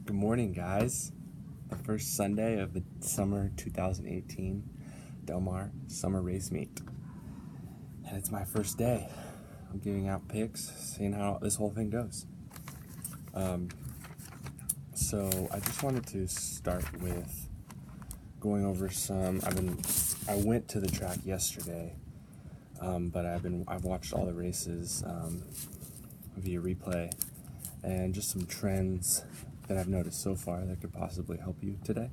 Good morning, guys. The first Sunday of the summer 2018 Del Mar Summer Race Meet. And it's my first day. I'm giving out picks, seeing how this whole thing goes. So I just wanted to start with going over some. I went to the track yesterday, but I've watched all the races via replay, and just some trends that I've noticed so far that could possibly help you today.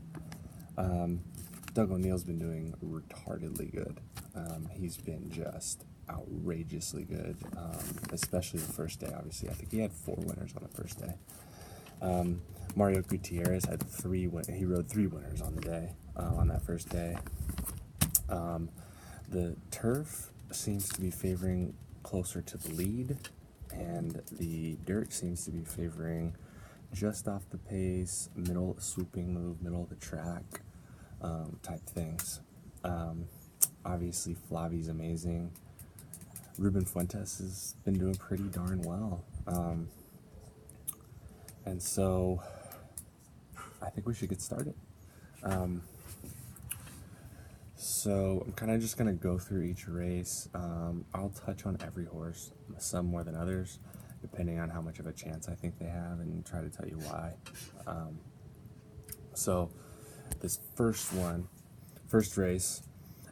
Doug O'Neill's been doing retardedly good. He's been just outrageously good, especially the first day. Obviously, I think he had 4 winners on the first day. Mario Gutierrez had he rode 3 winners on the day, on that first day. The turf seems to be favoring closer to the lead, and the dirt seems to be favoring just off the pace, middle swooping move, middle of the track type things. Obviously, Flavi's amazing. Ruben Fuentes has been doing pretty darn well. And so I think we should get started. So I'm kind of just going to go through each race. I'll touch on every horse, some more than others, depending on how much of a chance I think they have, and try to tell you why. So this first race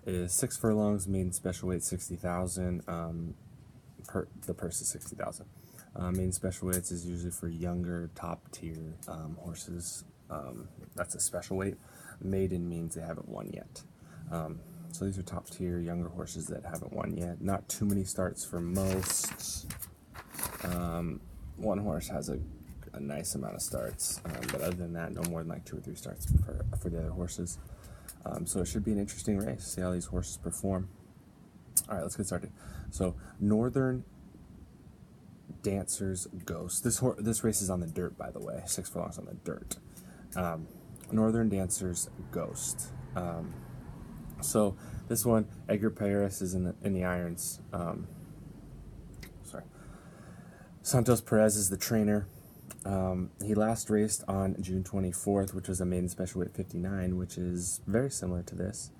is 6 furlongs, maiden special weight 60,000. The purse is 60,000. Maiden special weights is usually for younger, top tier horses. That's a special weight. Maiden means they haven't won yet. So these are top tier younger horses that haven't won yet. Not too many starts for most. One horse has a nice amount of starts, but other than that, no more than like 2 or 3 starts for the other horses. So it should be an interesting race. See how these horses perform. All right, let's get started. So Northern Dancers Ghost. This race is on the dirt, by the way. 6 furlongs on the dirt. Northern Dancers Ghost. So this one, Edgar Paris is in the irons. Santos Perez is the trainer. He last raced on June 24th, which was a maiden special weight 59, which is very similar to this,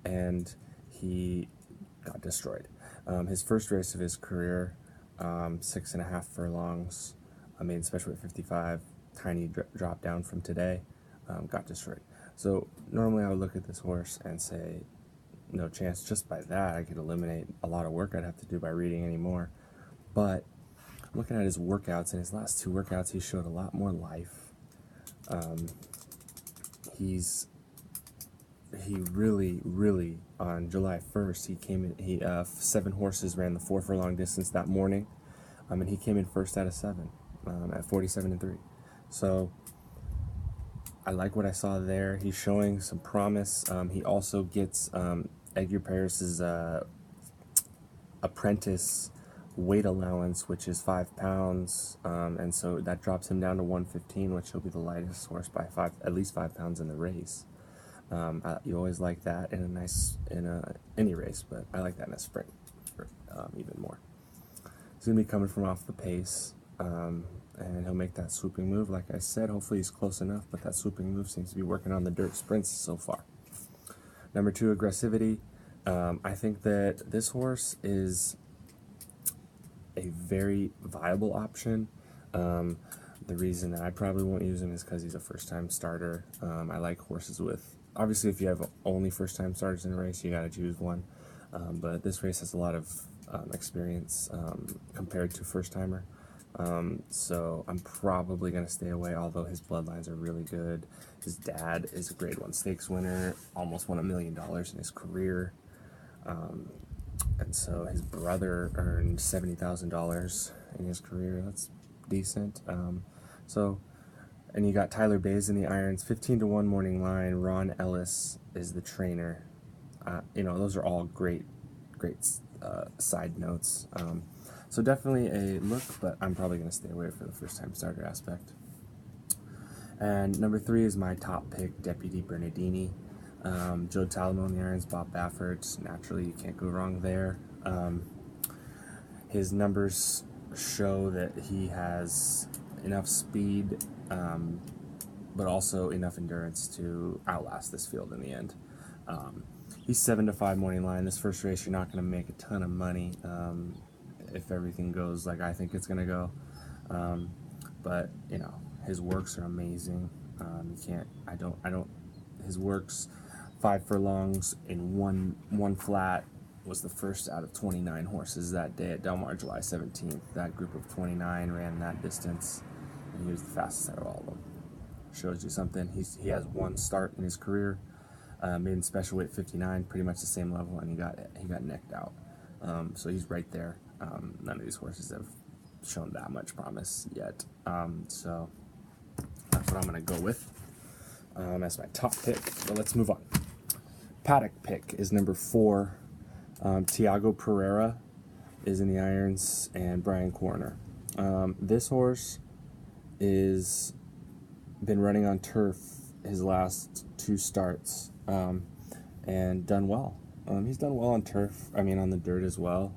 and he got destroyed. His first race of his career, 6.5 furlongs, a maiden special weight 55, tiny drop down from today, got destroyed. So normally I would look at this horse and say, no chance. Just by that, I could eliminate a lot of work I'd have to do by reading anymore. But looking at his workouts, in his last 2 workouts, he showed a lot more life. He really, on July 1st, he came in, 7 horses ran the 4 furlong distance that morning, and he came in first out of 7, at 47-3. So I like what I saw there. He's showing some promise. He also gets Edgar Paris's apprentice weight allowance, which is 5 pounds, and so that drops him down to 115, which will be the lightest horse by at least 5 pounds in the race. You always like that in any race, but I like that in a sprint even more. He's gonna be coming from off the pace, and he'll make that swooping move. Like I said, hopefully he's close enough, but that swooping move seems to be working on the dirt sprints so far. Number 2, Aggressivity. I think that this horse is a very viable option. The reason that I probably won't use him is because he's a first-time starter. I like horses with, obviously if you have only first-time starters in a race, you got to choose one. But this race has a lot of experience compared to first-timer. So I'm probably going to stay away, although his bloodlines are really good. His dad is a Grade 1 stakes winner, almost won $1 million in his career. And so his brother earned $70,000 in his career. That's decent. And you got Tyler Bays in the irons, 15-1 morning line. Ron Ellis is the trainer. Those are all great side notes. So definitely a look, but I'm probably going to stay away for the first-time starter aspect. And number 3 is my top pick, Deputy Bernardini. Joe Talamo in the irons, Bob Baffert. Naturally, you can't go wrong there. His numbers show that he has enough speed but also enough endurance to outlast this field in the end. He's 7-5 morning line. This first race, you're not going to make a ton of money if everything goes like I think it's going to go. But you know, his works are amazing. You can't. I don't. His works, 5 furlongs in one flat, was the first out of 29 horses that day at Del Mar, July 17th. That group of 29 ran that distance, and he was the fastest out of all of them. Shows you something. He has one start in his career, made in special weight 59, pretty much the same level, and he got necked out. So he's right there. None of these horses have shown that much promise yet. So that's what I'm going to go with as my top pick. But let's move on. Paddock pick is number 4. Tiago Pereira is in the irons, and Brian Corner. This horse is been running on turf his last 2 starts and done well. He's done well on turf, on the dirt as well,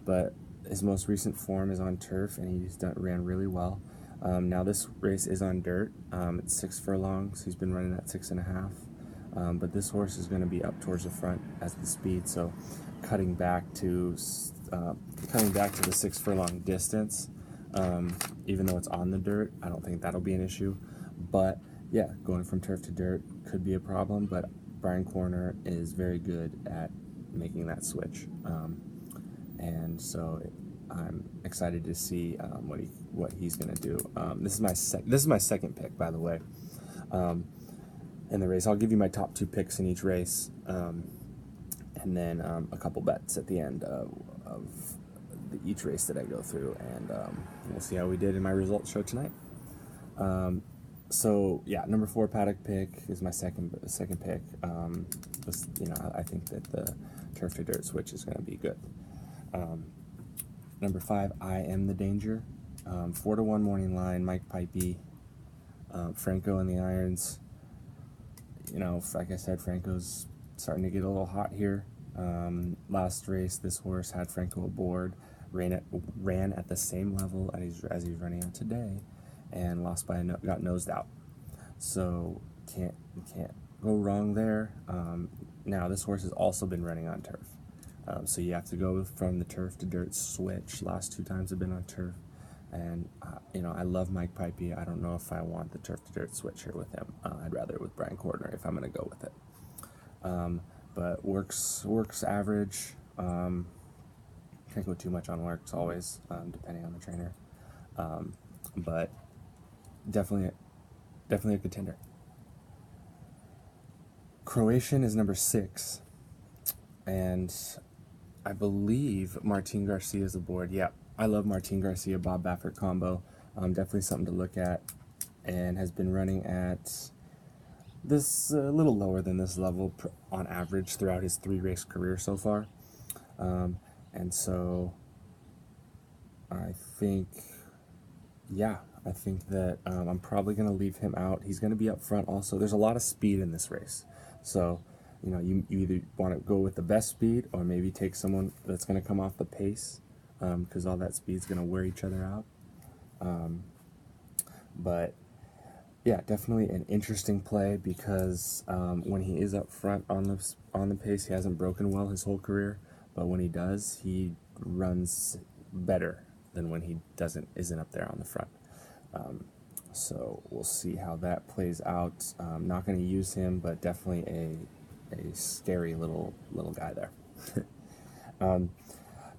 but his most recent form is on turf, and ran really well. Now this race is on dirt. It's 6 furlongs. He's been running at 6.5. But this horse is going to be up towards the front as the speed, so cutting back to the 6 furlong distance, even though it's on the dirt, I don't think that'll be an issue. But yeah, going from turf to dirt could be a problem, but Brian Corner is very good at making that switch, and so I'm excited to see what he's going to do. This is my second pick, by the way, in the race. I'll give you my top 2 picks in each race, and then a couple bets at the end of each race that I go through, and we'll see how we did in my results show tonight. So yeah, number 4 Paddock pick is my second pick. I think that the turf to dirt switch is going to be good. Number 5, I Am the Danger. 4-1 morning line. Mike Pipey, Franco in the irons. Like I said, Franco's starting to get a little hot here. Last race, this horse had Franco aboard, ran at the same level as he's running at today, and got nosed out. So can't go wrong there. Now this horse has also been running on turf, so you have to go from the turf to dirt switch. Last 2 times have been on turf, and I love Mike Pipey. I don't know if I want the turf to dirt switch here with him. I'd rather with Brian Corner if I'm going to go with it. But works average. Can't go too much on works always, depending on the trainer. But definitely a contender. Croatian is number 6, and I believe Martin Garcia is aboard. Yeah, I love Martin Garcia Bob Baffert combo. Definitely something to look at, and has been running at this a little lower than this level on average throughout his 3 race career so far. And so I think that I'm probably going to leave him out. He's going to be up front also. There's a lot of speed in this race. So, you either want to go with the best speed or maybe take someone that's going to come off the pace, because all that speed is going to wear each other out. But yeah, definitely an interesting play, because when he is up front on the pace, he hasn't broken well his whole career. But when he does, he runs better than when he isn't up there on the front. So we'll see how that plays out. Not going to use him, but definitely a scary little guy there.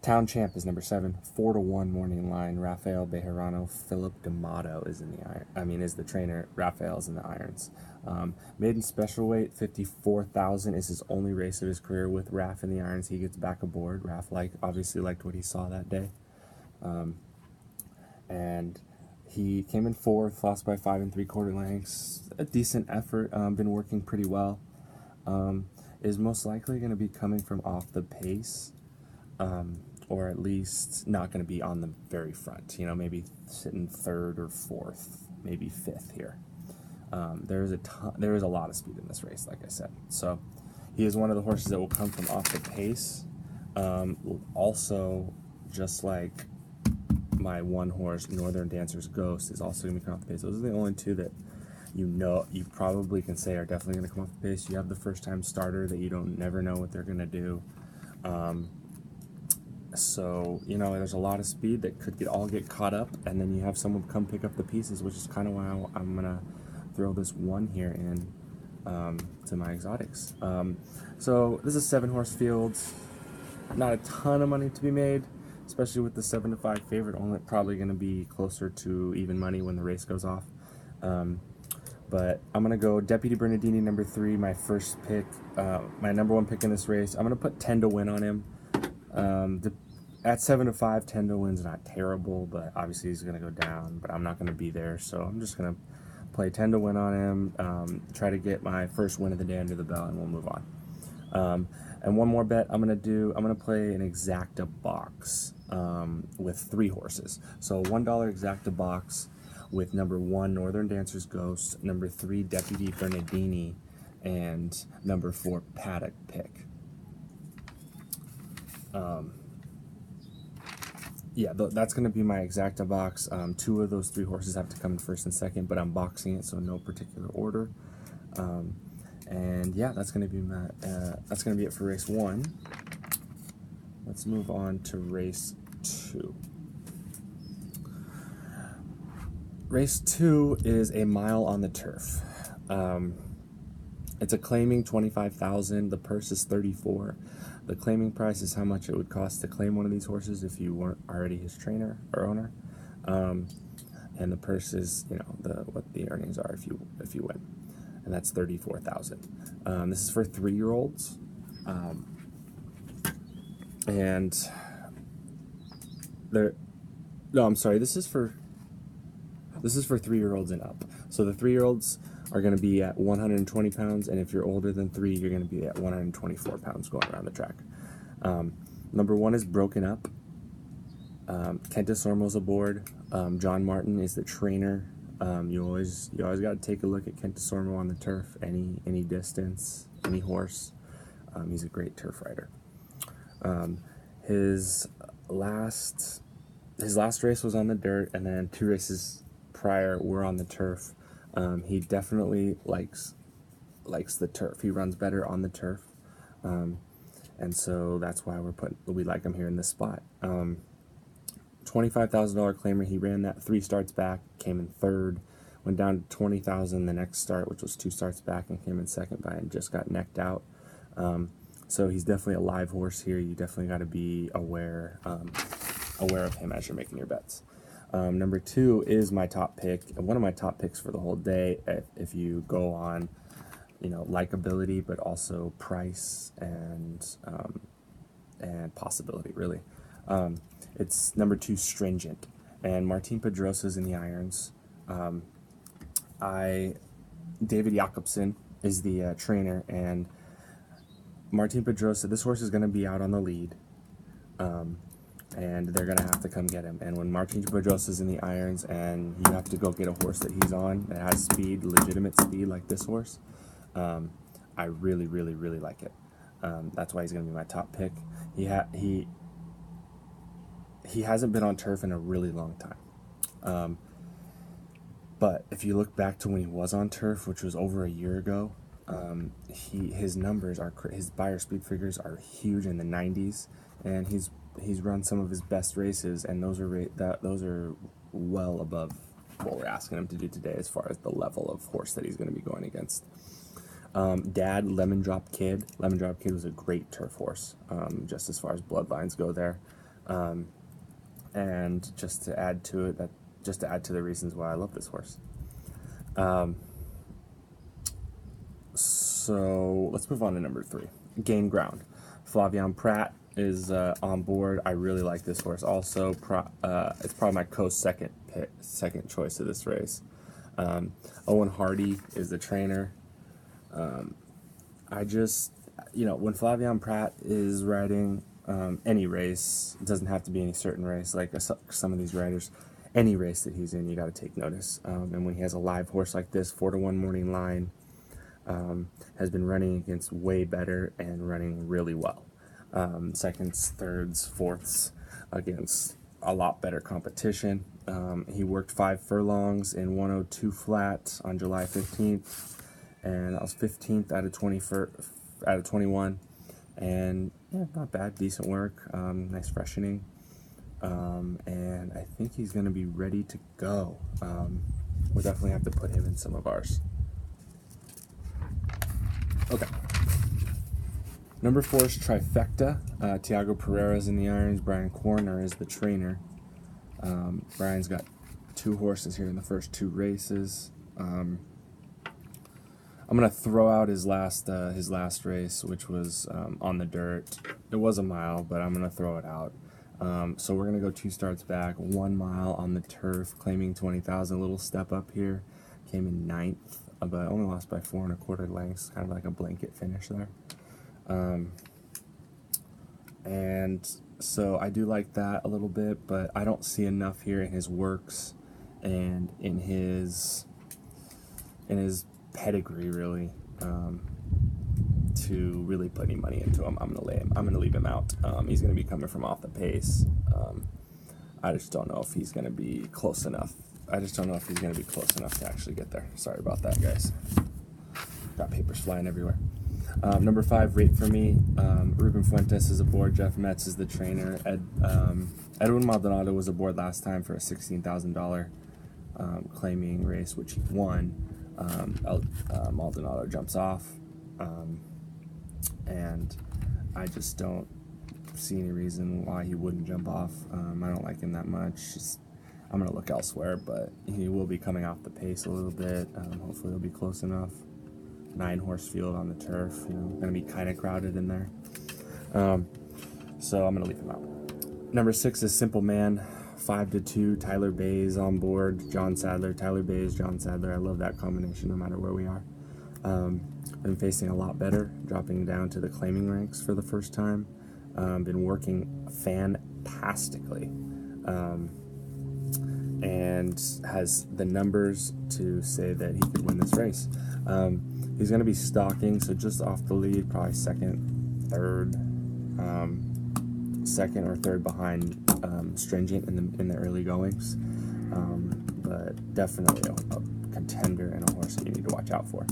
Town Champ is number 7, 4-1 morning line. Rafael Bejarano. Philip D'Amato is is the trainer. Rafael's in the irons. Maiden special weight 54,000 is his only race of his career with Raf in the irons. He gets back aboard. Raf obviously liked what he saw that day, and he came in 4th, lost by 5 3/4 lengths. A decent effort. Been working pretty well. Is most likely going to be coming from off the pace, or at least not going to be on the very front. Maybe sitting 3rd or 4th, maybe 5th here. There is a lot of speed in this race, like I said. So he is one of the horses that will come from off the pace. Also, just like my one horse, Northern Dancer's Ghost, is also going to be coming off the pace. Those are the only 2 that you probably can say are definitely going to come off the pace. You have the first time starter that you don't never know what they're going to do. So there's a lot of speed that could get caught up, and then you have someone come pick up the pieces, which is kind of why I'm gonna throw this one here in to my exotics. So this is 7-horse field, not a ton of money to be made, especially with the 7-5 favorite. Only probably going to be closer to even money when the race goes off. But I'm going to go Deputy Bernardini number 3, my first pick, my number 1 pick in this race. I'm going to put 10 to win on him. At 7-5, 10 to win's not terrible, but obviously he's going to go down, but I'm not going to be there, so I'm just going to play 10 to win on him, try to get my first win of the day under the belt, and we'll move on. And one more bet I'm going to play an exacta box with 3 horses. So $1 exacta box with number 1 Northern Dancers Ghost, number 3 Deputy Bernardini, and number 4 Paddock Pick. Yeah, that's going to be my exacta box. 2 of those 3 horses have to come in first and second, but I'm boxing it, so no particular order. And yeah, that's going to be it for race 1. Let's move on to race 2. Race 2 is a mile on the turf. It's a claiming 25,000. The purse is 34. The claiming price is how much it would cost to claim one of these horses if you weren't already his trainer or owner. And the purse is, what the earnings are if you win, and that's 34,000. This is for 3-year-olds, and I'm sorry. This is for 3-year-olds and up. So the 3-year-olds are going to be at 120 pounds, and if you're older than 3, you're going to be at 124 pounds going around the track. Number 1 is Broken Up. Kenta Sormo's aboard. John Martin is the trainer. You always got to take a look at Kenta Sormo on the turf, any distance, any horse. He's a great turf rider. His last race was on the dirt, and then 2 races prior were on the turf. He definitely likes the turf. He runs better on the turf, and so that's why we like him here in this spot. $25,000 claimer. He ran that 3 starts back, came in 3rd, went down to 20,000 the next start, which was 2 starts back, and came in 2nd and just got necked out. So he's definitely a live horse here. You definitely got to be aware of him as you're making your bets. Number 2 is my top pick, and one of my top picks for the whole day. If you go on, likability, but also price and possibility, really. It's number 2, Stringent, and Martin Pedrosa's in the irons. David Jakobsen is the trainer, and Martin Pedrosa. This horse is going to be out on the lead. And they're going to have to come get him. And when Martin Pedrosa's in the irons and you have to go get a horse that he's on that has speed, legitimate speed like this horse, I really, really, really like it. That's why he's going to be my top pick. He hasn't been on turf in a really long time. But if you look back to when he was on turf, which was over a year ago, his numbers his Beyer speed figures are huge in the 90s, and he's run some of his best races, and those are well above what we're asking him to do today as far as the level of horse that he's going to be going against. Dad, Lemon Drop Kid. Lemon Drop Kid was a great turf horse, just as far as bloodlines go there. And just to add to the reasons why I love this horse. So let's move on to number 3, Gain Ground. Flavien Prat is on board. I really like this horse. Also, it's probably my second choice of this race. Owen Hardy is the trainer. When Flavien Prat is riding any race, it doesn't have to be any certain race. Like some of these riders, any race that he's in, you got to take notice. And when he has a live horse like this, 4-1 Morning Line, has been running against way better and running really well. Seconds, thirds, fourths against a lot better competition. He worked 5 furlongs in 102 flat on July 15th, and that was 15th out of 21. And yeah, not bad, decent work, nice freshening. And I think he's going to be ready to go. We'll definitely have to put him in some of ours. Okay. Number 4 is Trifecta. Tiago Pereira's in the irons. Brian Corner is the trainer. Brian's got 2 horses here in the first 2 races. I'm gonna throw out his last race, which was on the dirt. It was a mile, but I'm gonna throw it out. So we're gonna go 2 starts back, 1 mile on the turf, claiming 20,000. Little step up here, came in 9th, but only lost by 4 1/4 lengths, kind of like a blanket finish there. And so I do like that a little bit, but I don't see enough here in his works and in his pedigree really to really put any money into him. I'm gonna leave him out. He's gonna be coming from off the pace. I just don't know if he's gonna be close enough. I just don't know if he's gonna be close enough to actually get there. Sorry about that, guys. Got papers flying everywhere. Number 5, Rate For Me. Ruben Fuentes is aboard. Jeff Metz is the trainer. Edwin Maldonado was aboard last time for a $16,000 claiming race, which he won. Maldonado jumps off, and I just don't see any reason why he wouldn't jump off. I don't like him that much. I'm going to look elsewhere, but he will be coming off the pace a little bit. Hopefully he'll be close enough. 9-horse field on the turf, going to be kind of crowded in there. So I'm going to leave him out. Number 6 is Simple Man. 5-2, Tyler Bays on board. John Sadler, Tyler Bays, John Sadler. I love that combination no matter where we are. Been facing a lot better, dropping down to the claiming ranks for the first time. Been working fantastically. And has the numbers to say that he could win this race. He's going to be stalking, so just off the lead, probably second or third behind Stringent in the early goings, but definitely a contender and a horse that you need to watch out for.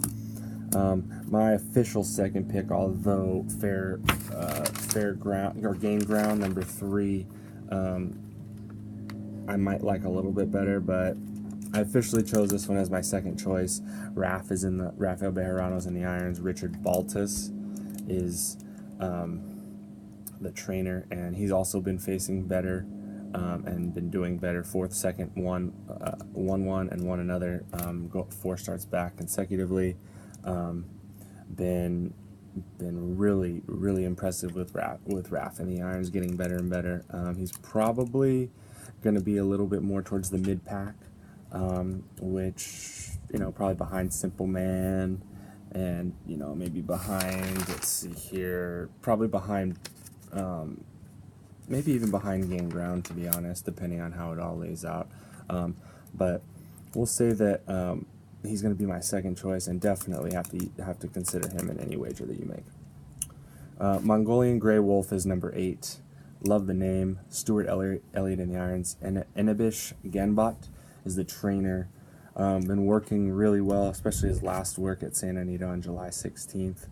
My official second pick, although fair ground or gain ground, number 3, I might like a little bit better, but I officially chose this one as my second choice. Rafael Bejarano's in the irons. Richard Baltas is the trainer, and he's also been facing better and been doing better. 4th, 2nd, 1, and 1 another. 4 starts back consecutively. Been really, really impressive with Raf in the irons, getting better and better. He's probably going to be a little bit more towards the mid pack. Which, probably behind Simple Man and, maybe behind, let's see here, probably behind, maybe even behind Gain Ground, to be honest, depending on how it all lays out. But we'll say that he's going to be my second choice, and definitely have to consider him in any wager that you make. Mongolian Grey Wolf is number 8. Love the name. Stuart Elliott in the irons. And Enebish Genbot is the trainer. Been working really well, especially his last work at Santa Anita on July 16th.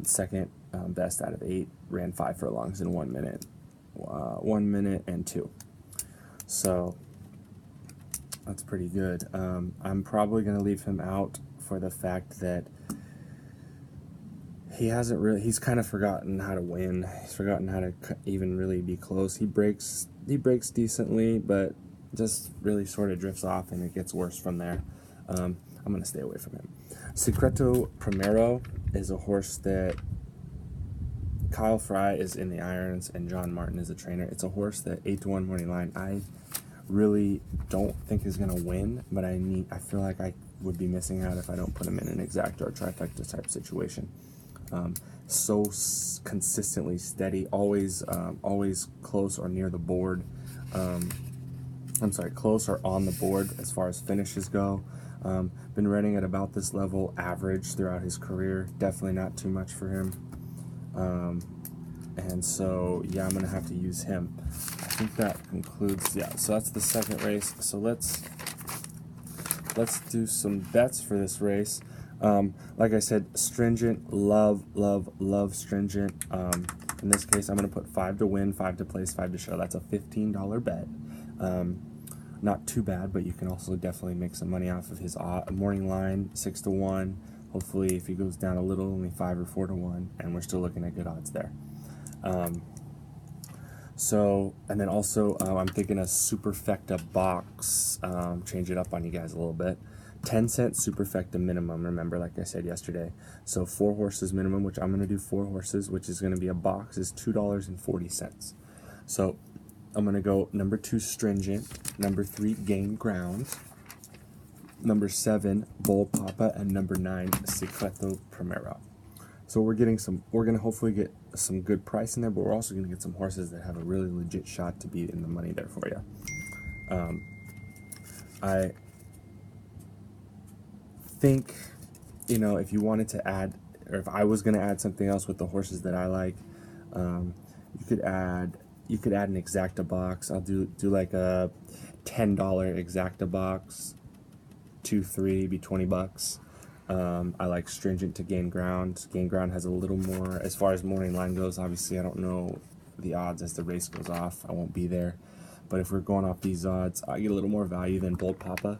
Second best out of 8. Ran 5 furlongs in 1 minute. 1 minute and 2. So that's pretty good. I'm probably going to leave him out for the fact that he's kind of forgotten how to win. He's forgotten how to even really be close. He breaks decently, but just really sort of drifts off, and it gets worse from there. I'm going to stay away from him. Secreto Primero is a horse that Kyle Fry is in the irons, and John Martin is the trainer. It's a horse that 8-1 morning line I really don't think is going to win, but I feel like I would be missing out if I don't put him in an exacta or trifecta type situation. So consistently steady, always close or near the board. Close or on the board as far as finishes go. Been running at about this level, average throughout his career. Definitely not too much for him. And so, yeah, I'm going to have to use him. I think that concludes, yeah, so that's the second race. So let's do some bets for this race. Like I said, Stringent, love Stringent. In this case, I'm going to put 5 to win, 5 to place, 5 to show. That's a $15 bet. Not too bad, but you can also definitely make some money off of his morning line, 6 to 1. Hopefully, if he goes down a little, only 5 or 4 to 1, and we're still looking at good odds there. So, and then also, I'm thinking a Superfecta box, change it up on you guys a little bit. 10-cent Superfecta minimum, remember, like I said yesterday. So 4 horses minimum, which I'm going to do 4 horses, which is going to be a box, is $2.40. So I'm going to go number 2, Stringent, number 3, Gain Ground, number 7, Bold Papa, and number 9, Secreto Primero. So we're going to hopefully get some good price in there, but we're also going to get some horses that have a really legit shot to be in the money there for you. I think, you know, if you wanted to add, or if I was going to add something else with the horses that I like, you could add an exacta box. I'll do like a $10 exacta box, 2-3, be $20. I like Stringent to Gain Ground. Gain Ground has a little more, as far as morning line goes. Obviously, I don't know the odds as the race goes off. I won't be there. But if we're going off these odds, I get a little more value than Bold Papa.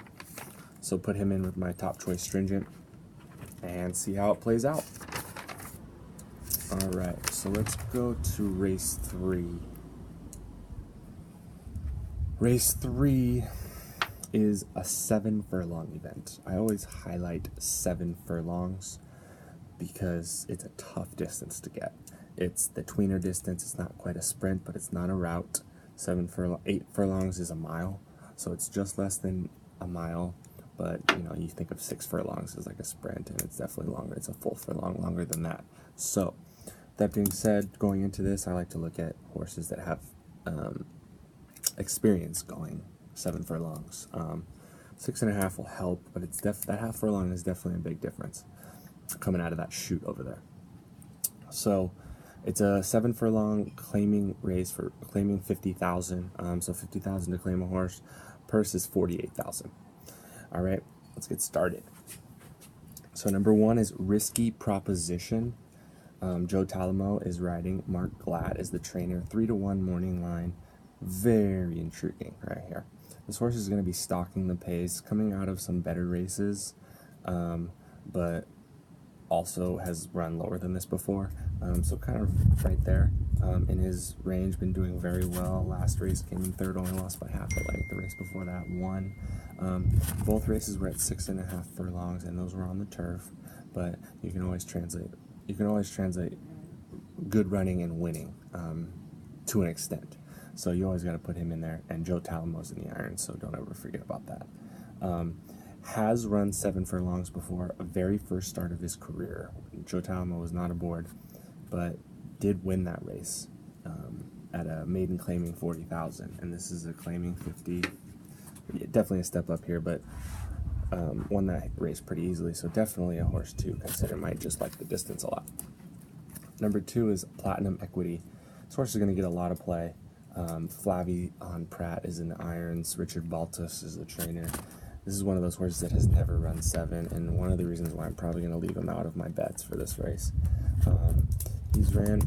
So put him in with my top choice Stringent and see how it plays out. All right, so let's go to race 3. Race 3 is a 7 furlong event. I always highlight 7 furlongs because it's a tough distance to get. It's the tweener distance. It's not quite a sprint, but it's not a route. 8 furlongs is a mile, so it's just less than a mile. But you know, you think of 6 furlongs as like a sprint, and it's definitely longer. It's a full furlong longer than that. So that being said, going into this, I like to look at horses that have experience going 7 furlongs. 6.5 will help, but it's that half furlong is definitely a big difference coming out of that chute over there. So it's a 7 furlong claiming race for claiming 50,000. So 50,000 to claim a horse. Purse is 48,000. All right, let's get started. So number 1 is Risky Proposition. Joe Talamo is riding. Mark Glad is the trainer. 3 to 1 morning line. Very intriguing right here. This horse is going to be stalking the pace, coming out of some better races, but also has run lower than this before. So kind of right there in his range, been doing very well. Last race came in 3rd, only lost by half a length. The race before that won. Both races were at 6.5 furlongs, and those were on the turf. But you can always translate. You can always translate good running and winning to an extent. So you always got to put him in there. And Joe Talamo's in the irons, so don't ever forget about that. Has run 7 furlongs before, a very first start of his career. Joe Talamo was not aboard, but did win that race at a maiden claiming 40,000, and this is a claiming 50. Definitely a step up here, but won that race pretty easily, so definitely a horse to consider. Might just like the distance a lot. Number 2 is Platinum Equity. This horse is going to get a lot of play. Flavie Pratt is in the irons. Richard Baltus is the trainer. This is one of those horses that has never run 7, and one of the reasons why I'm probably going to leave him out of my bets for this race. He's ran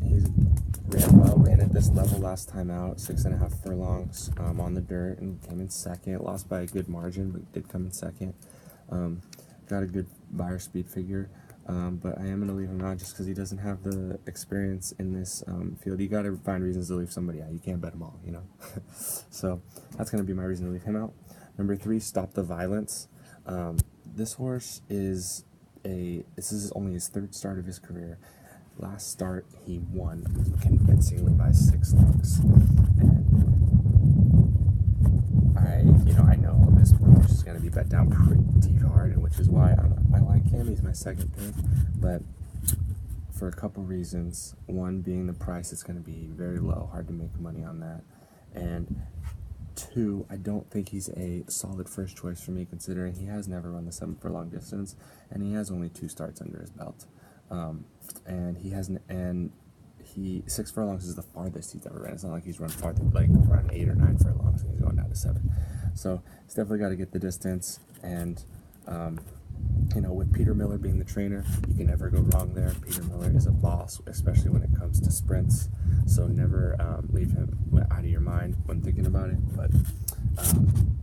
well, ran at this level last time out, 6.5 furlongs on the dirt, and came in 2nd. Lost by a good margin, but did come in 2nd. Got a good buyer speed figure. But I am going to leave him out just because he doesn't have the experience in this field. You got to find reasons to leave somebody out. You can't bet them all, you know. So that's going to be my reason to leave him out. Number 3, Stop the Violence. This horse is this is only his 3rd start of his career. Last start he won convincingly by 6 lengths. And I know this horse is going to be bet down pretty hard, which is why I like him. He's my 2nd pick, but for a couple reasons. One being the price is going to be very low, hard to make money on that, and 2, I don't think he's a solid first choice for me, considering he has never run the 7 furlong distance, and he has only 2 starts under his belt, and he 6 furlongs is the farthest he's ever ran. It's not like he's run farther, like run 8 or 9 furlongs, and he's going down to 7. So he's definitely got to get the distance. And you know, with Peter Miller being the trainer, you can never go wrong there. Peter Miller is a boss, especially when it comes to sprints. So never leave him out of your mind when thinking about it. But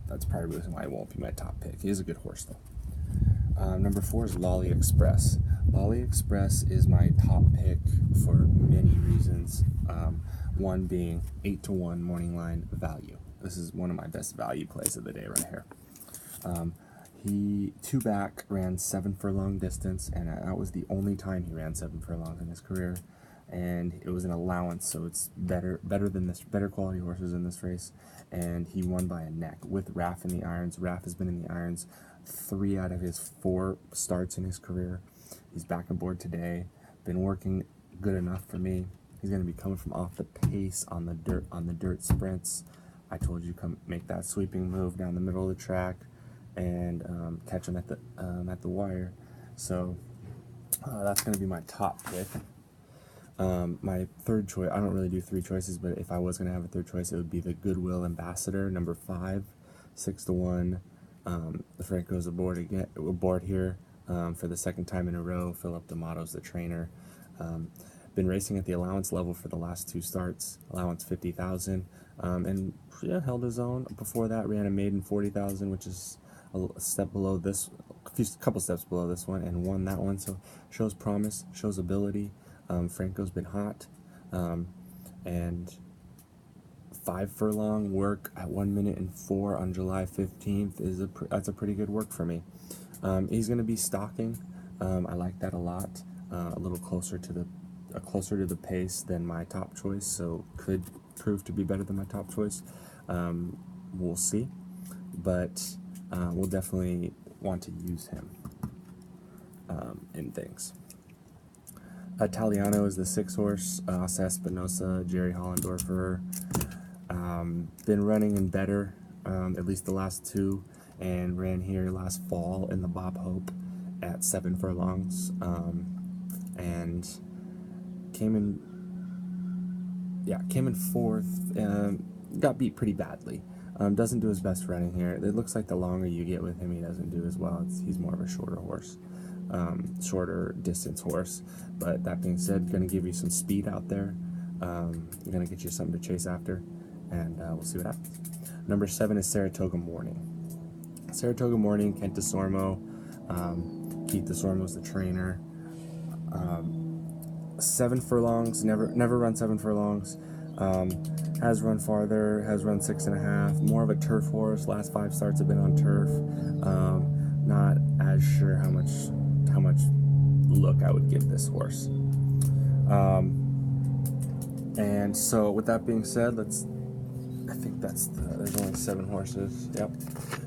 that's probably the reason why he won't be my top pick. He is a good horse, though. Number 4 is Lolly Express. Lolly Express is my top pick for many reasons. One being 8-1 morning line value. This is one of my best value plays of the day right here. He 2 back ran 7 furlong distance, and that was the only time he ran 7 furlongs in his career. And it was an allowance, so it's better quality horses in this race. And he won by a neck with Raff in the irons. Raff has been in the irons 3 out of his 4 starts in his career. He's back aboard today. Been working good enough for me. He's going to be coming from off the pace on the dirt sprints. I told you, come make that sweeping move down the middle of the track and catch him at the wire. So that's going to be my top pick. My third choice, I don't really do 3 choices, but if I was going to have a third choice, it would be the Goodwill Ambassador, number 5, 6-1. Franco's aboard here for the second time in a row. Philip D'Amato's the trainer. Been racing at the allowance level for the last 2 starts, allowance 50,000, and yeah, held his own. Before that, ran a maiden 40,000, which is a step below this, couple steps below this one, and won that one. So shows promise, shows ability. Franco's been hot, and 5 furlong work at 1 minute and 4 on July 15th is that's a pretty good work for me. He's going to be stalking. I like that a lot. A little closer to the pace than my top choice, so could prove to be better than my top choice. We'll see, but we'll definitely want to use him in things. Italiano is the 6 horse. Asa Espinosa, Jerry Hollendorfer. Been running in better, at least the last 2, and ran here last fall in the Bob Hope at 7 furlongs, and came in 4th. Got beat pretty badly. Doesn't do his best running here. It looks like the longer you get with him, he doesn't do as well. He's more of a shorter horse, shorter distance horse. But that being said, going to give you some speed out there. Going to get you something to chase after, and we'll see what happens. Number 7 is Saratoga Morning. Saratoga Morning, Kent DeSormo. Keith DeSormo's the trainer. 7 furlongs, never run 7 furlongs. Has run farther, has run 6.5. More of a turf horse. Last 5 starts have been on turf. Not as sure how much look I would give this horse. And so with that being said, there's only 7 horses. Yep.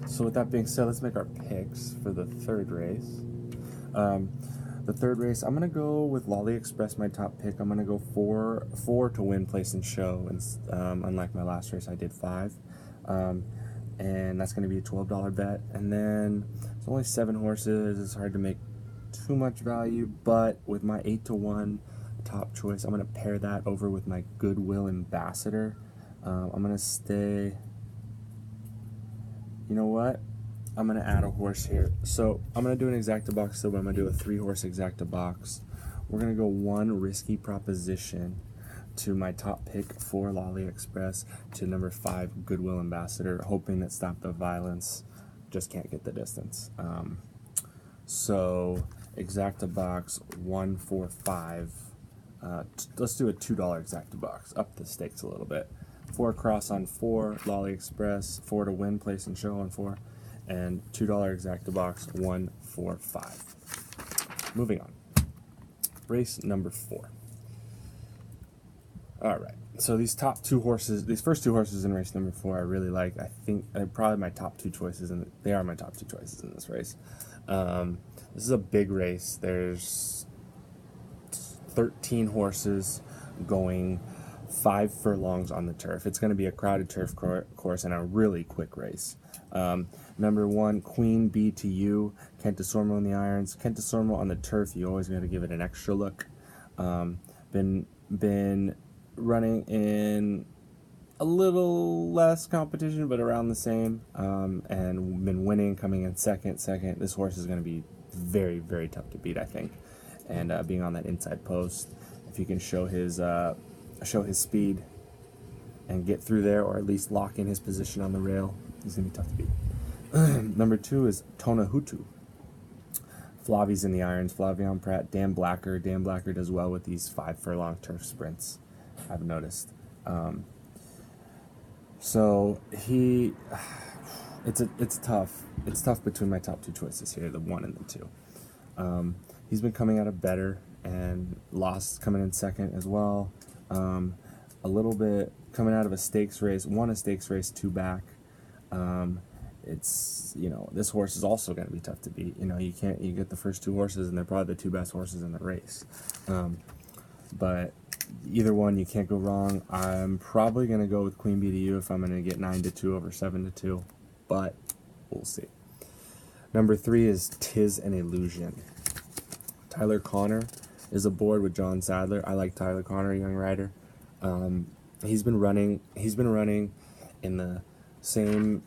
So with that being said, let's make our picks for the third race. The third race, I'm going to go with Lolly Express, my top pick. I'm going to go 4 to win, place, and show. And unlike my last race, I did 5. And that's going to be a $12 bet. And then it's only 7 horses. It's hard to make too much value. But with my 8-1 top choice, I'm going to pair that over with my Goodwill Ambassador. I'm going to stay... You know what? I'm going to add a horse here. So I'm going to do an exacta box still, but I'm going to do a 3-horse exacta box. We're going to go 1 risky proposition to my top pick, 4 Lolly Express, to number 5 Goodwill Ambassador, hoping that Stop the Violence just can't get the distance. So exacta box 1, 4, 5. Let's do a $2 exacta box, up the stakes a little bit. 4 cross on 4 Lolly Express, 4 to win, place, and show on 4. And $2 exacta box 1, 4, 5. Moving on. Race number 4. All right. So these first 2 horses in race number 4, I really like. I think they're probably my top 2 choices, and they are my top 2 choices in this race. This is a big race. There's 13 horses going 5 furlongs on the turf. It's going to be a crowded turf course and a really quick race. Number 1, Queen Bee to You, Kent DeSormo in the irons. Kent DeSormo on the turf, you always got to give it an extra look. Been been running in a little less competition, but around the same, and been winning, coming in second. This horse is going to be very, very tough to beat, I think. And being on that inside post, if he can show his speed and get through there, or at least lock in his position on the rail, he's going to be tough to beat. Number 2 is Tonahutu. Flavi's in the irons. Flavien Prat, Dan Blacker. Dan Blacker does well with these 5 furlong turf sprints, I've noticed. So it's tough. It's tough between my top 2 choices here, the 1 and the 2. He's been coming out of better and lost coming in second as well. A little bit coming out of a stakes race, won a stakes race 2 back. It's, this horse is also going to be tough to beat. You get the first 2 horses and they're probably the 2 best horses in the race. But either one, you can't go wrong. I'm probably going to go with Queen Bee to You if I'm going to get 9-2 over 7-2, but we'll see. Number 3 is Tis an Illusion. Tyler Connor is aboard with John Sadler. I like Tyler Connor, young rider. He's been running in the same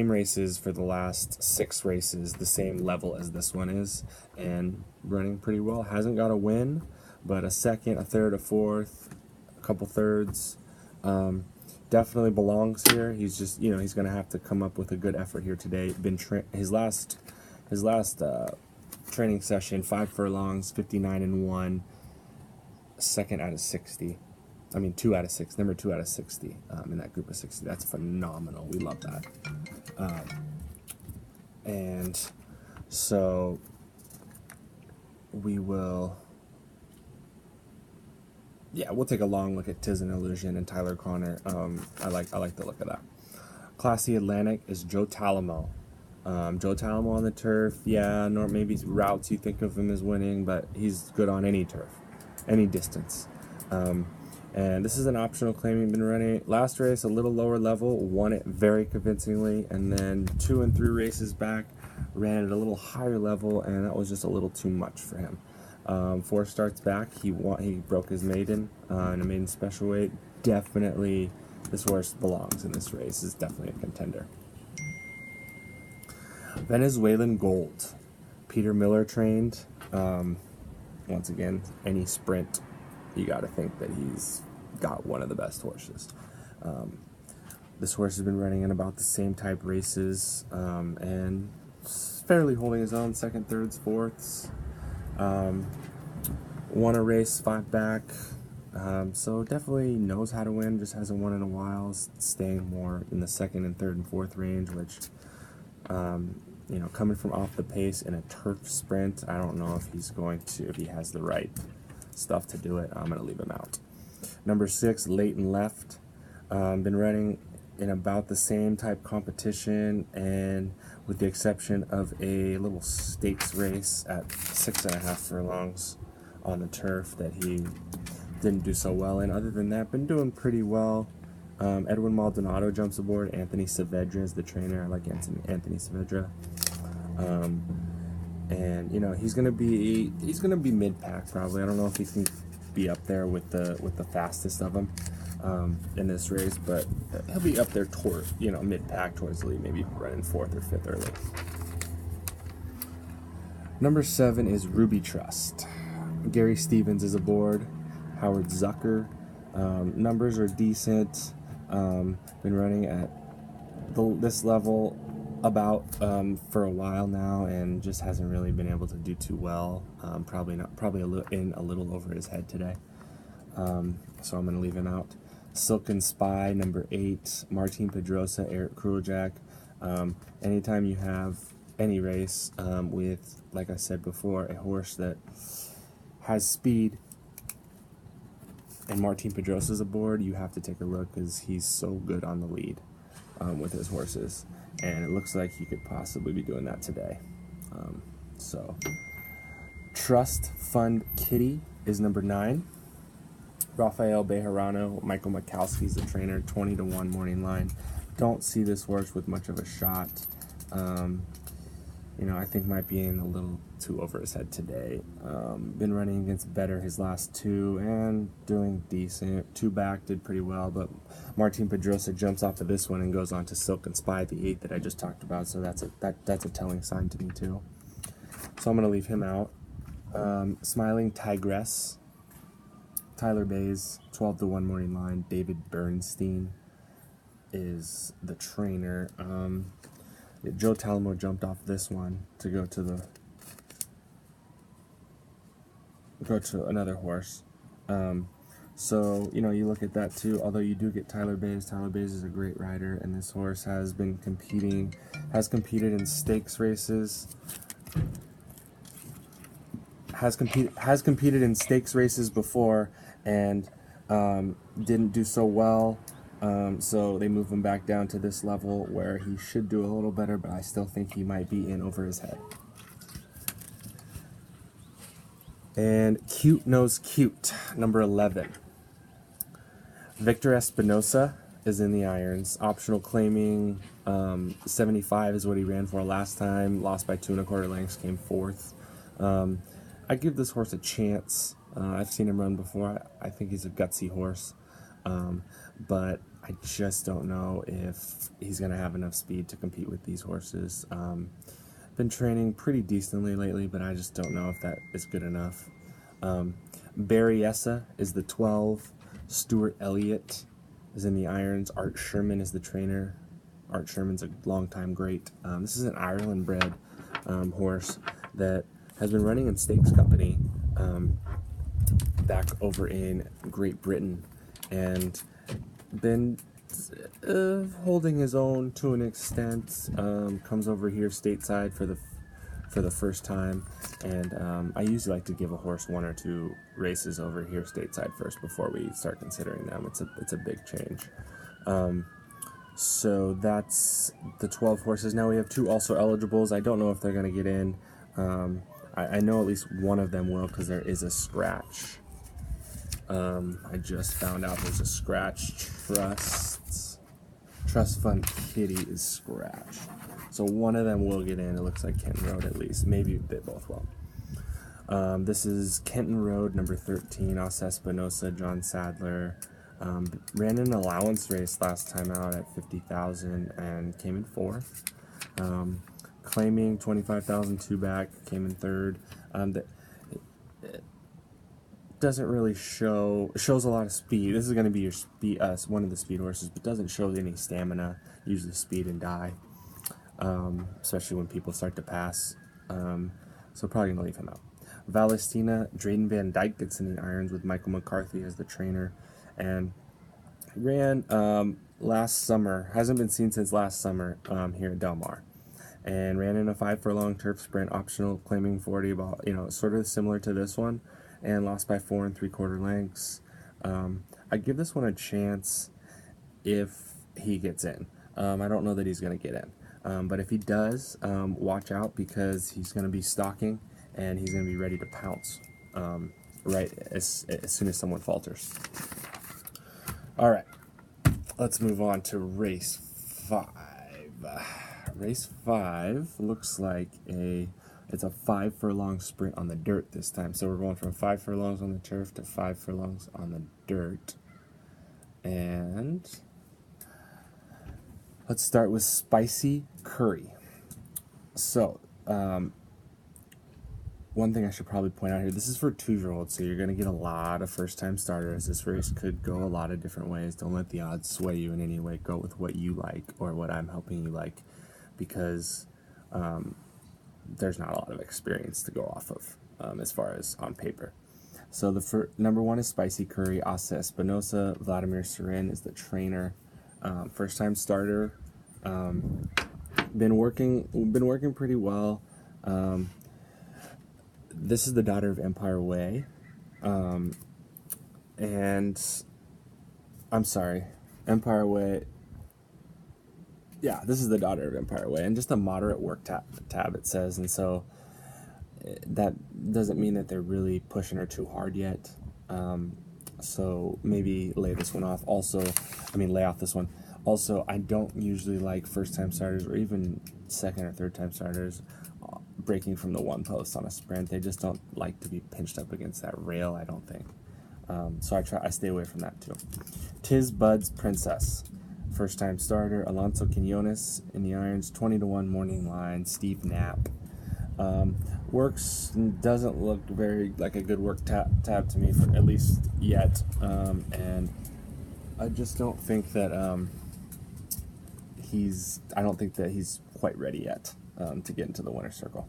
races for the last 6 races, the same level as this one is, and running pretty well. Hasn't got a win, but a second, a third, a fourth, a couple thirds. Definitely belongs here. He's just, he's going to have to come up with a good effort here today. His last training session, 5 furlongs, 59-1, second out of 60. 2 out of 6, number 2 out of 60 in that group of 60. That's phenomenal. We love that. And so we will, we'll take a long look at Tis an Illusion and Tyler Connor. I like the look of that. Classy Atlantic is Joe Talamo. Joe Talamo on the turf. Maybe routes you think of him as winning, but he's good on any turf, any distance. And this is an optional claim he's been running. Last race, a little lower level, won it very convincingly, and then 2 and 3 races back, ran it a little higher level, and that was just a little too much for him. 4 starts back, he broke his maiden in a maiden special weight. Definitely, this horse belongs in this race. Is definitely a contender. Venezuelan Gold. Peter Miller trained. Once again, any sprint, you got to think that he's got one of the best horses. This horse has been running in about the same type races, and fairly holding his own, second, thirds, fourths. Won a race 5 back, so definitely knows how to win, just hasn't won in a while, staying more in the second and third and fourth range, which, coming from off the pace in a turf sprint, I don't know if he has the right stuff to do it. I'm going to leave him out. Number 6, Leighton Left. Been running in about the same type competition, and with the exception of a little stakes race at 6.5 furlongs on the turf that he didn't do so well in. Other than that, been doing pretty well. Edwin Maldonado jumps aboard. Anthony Saavedra is the trainer. I like Anthony Saavedra. And he's gonna be mid pack probably. I don't know if he can be up there with the fastest of them in this race, but he'll be up there toward mid pack towards the lead, maybe running 4th or 5th early. Number 7 is Ruby Trust. Gary Stevens is aboard. Howard Zucker. Numbers are decent. Been running at this level about for a while now, and just hasn't really been able to do too well. Probably a little over his head today. So I'm going to leave him out. Silken Spy, number 8. Martin Pedrosa, Eric Krujak. Anytime you have any race with, like I said before, a horse that has speed and Martin Pedrosa's aboard, you have to take a look, because he's so good on the lead with his horses, and it looks like he could possibly be doing that today. So Trust Fund Kitty is number 9. Rafael Bejarano, Michael Mikowski's the trainer, 20-1 morning line. Don't see this horse with much of a shot. I think might be in a little too over his head today. Been running against better his last two and doing decent. Two back did pretty well, but Martin Pedrosa jumps off of this one and goes on to Silk and Spy, the 8 that I just talked about. So that's a telling sign to me too. So I'm gonna leave him out. Smiling Tigress, Tyler Bays, 12-1 morning line. David Bernstein is the trainer. Joe Talamo jumped off this one to go to another horse. So you look at that too. Although you do get Tyler Bays. Tyler Bays is a great rider, and this horse has competed in stakes races. Has competed in stakes races before and didn't do so well. So they move him back down to this level where he should do a little better, but I still think he might be in over his head. And Cute Nose Cute, number 11. Victor Espinosa is in the irons. Optional claiming 75 is what he ran for last time. Lost by 2 1/4 lengths, came 4th. I give this horse a chance. I've seen him run before. I think he's a gutsy horse. But I just don't know if he's going to have enough speed to compete with these horses. Been training pretty decently lately, but I just don't know if that is good enough. Berryessa is the 12. Stuart Elliott is in the irons. Art Sherman is the trainer. Art Sherman's a longtime great. This is an Ireland-bred horse that has been running in Stakes Company back over in Great Britain and been holding his own to an extent. Comes over here stateside for the first time, and I usually like to give a horse 1 or 2 races over here stateside first before we start considering them. It's a big change. So that's the 12 horses. Now we have 2 also eligibles. I don't know if they're going to get in. I know at least one of them will because there is a scratch. I just found out there's a scratch. Trust Fund Kitty is scratched. So one of them will get in. It looks like Kenton Road at least. Maybe they both will. This is Kenton Road, number 13. Asa Espinosa, John Sadler. Ran an allowance race last time out at 50,000 and came in 4th. Claiming 25,000 2 back, came in 3rd. It doesn't really shows a lot of speed. This is going to be your speed, one of the speed horses, but doesn't show any stamina. Usually speed and die, especially when people start to pass. So probably going to leave him out. Valestina, Drayden Van Dyke gets in the irons with Michael McCarthy as the trainer, and ran last summer. Hasn't been seen since last summer here at Del Mar. And ran in a 5 furlong turf sprint, optional, claiming 40, about sort of similar to this one, and lost by 4 3/4 lengths. I'd give this one a chance if he gets in. I don't know that he's going to get in, but if he does, watch out because he's going to be stalking and he's going to be ready to pounce right as soon as someone falters. All right, let's move on to race 5. Race 5 looks like it's a 5 furlong sprint on the dirt this time. So we're going from 5 furlongs on the turf to 5 furlongs on the dirt. And let's start with Spicy Curry. So, one thing I should probably point out here, this is for 2-year-olds, so you're going to get a lot of first-time starters. This race could go a lot of different ways. Don't let the odds sway you in any way. Go with what you like or what I'm helping you like, because there's not a lot of experience to go off of as far as on paper. So the number 1 is Spicy Curry. Asa Espinosa. Vladimir Serin is the trainer. First-time starter. Been working pretty well. This is the daughter of Empire Way, and I'm sorry, Empire Way. Yeah, this is the daughter of Empire Way, and just a moderate work tab it says, and so that doesn't mean that they're really pushing her too hard yet. So maybe lay this one off. Lay off this one. Also, I don't usually like first-time starters or even second or third-time starters breaking from the one post on a sprint. They just don't like to be pinched up against that rail, I don't think. So I stay away from that too. Tiz Bud's Princess, first time starter. Alonso Quinones in the irons, 20-1 morning line. Steve Knapp. Works, doesn't look very like a good work tab to me, for at least yet. And I just don't think that I don't think that he's quite ready yet to get into the winner's circle.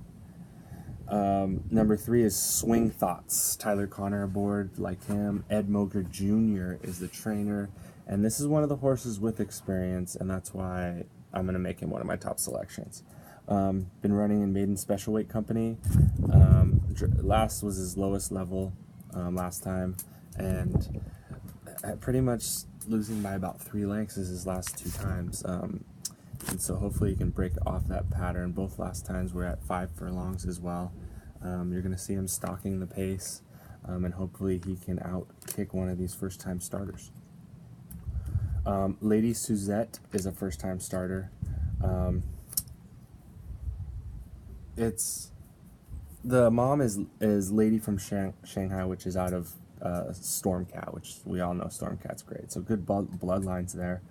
Number 3 is Swing Thoughts. Tyler Connor aboard, like him. Ed Moger Jr. is the trainer, and this is one of the horses with experience, and that's why I'm going to make him one of my top selections. Been running in Maiden Special Weight Company. Last was his lowest level last time, and pretty much losing by about 3 lengths is his last 2 times. And so hopefully you can break off that pattern. Both last times were at 5 furlongs as well. You're going to see him stalking the pace, and hopefully he can out-kick one of these first-time starters. Lady Suzette is a first-time starter. The mom is Lady from Shanghai, which is out of Stormcat, which we all know Stormcat's great. So good bloodlines there.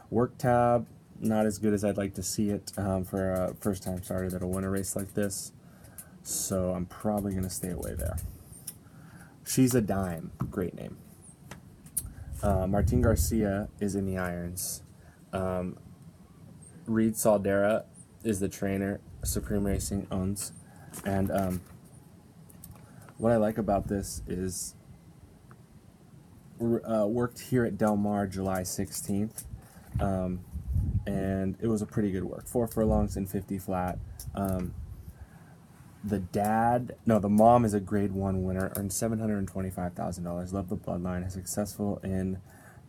Work tab, not as good as I'd like to see it for a first-time starter that'll win a race like this. So I'm probably going to stay away there. She's a Dime, great name. Martin Garcia is in the irons. Reed Saldera is the trainer. Supreme Racing owns. And what I like about this is worked here at Del Mar July 16th. And it was a pretty good work. 4 furlongs and 50 flat. The mom is a grade 1 winner, earned $725,000. Love the bloodline. Is successful in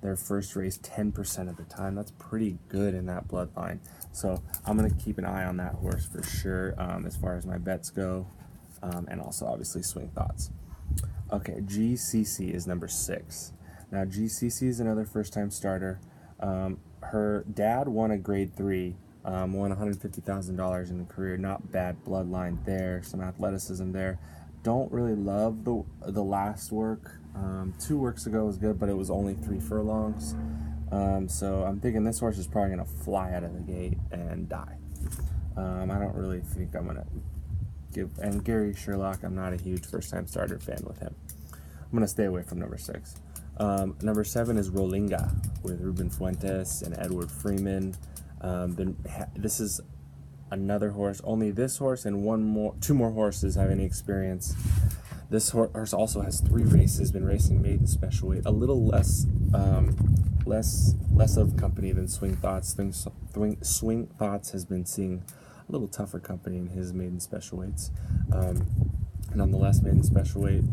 their first race 10% of the time. That's pretty good in that bloodline. So I'm going to keep an eye on that horse for sure as far as my bets go. And also obviously Swing Thoughts. Okay, GCC is number 6. Now GCC is another first-time starter. Her dad won a grade 3. Won $150,000 in the career. Not bad bloodline there. Some athleticism there. Don't really love the last work. 2 works ago was good, but it was only 3 furlongs. So I'm thinking this horse is probably going to fly out of the gate and die. I don't really think I'm going to give... And Gary Sherlock, I'm not a huge first-time starter fan with him. I'm going to stay away from number 6. Number 7 is Rolinga with Ruben Fuentes and Edward Freeman. This is another horse. Only this horse and 2 more horses have any experience. This horse also has 3 races. Been racing Maiden Special Weight. A little less of company than Swing Thoughts. Swing Thoughts has been seeing a little tougher company in his Maiden Special Weights. Nonetheless, Maiden Special Weight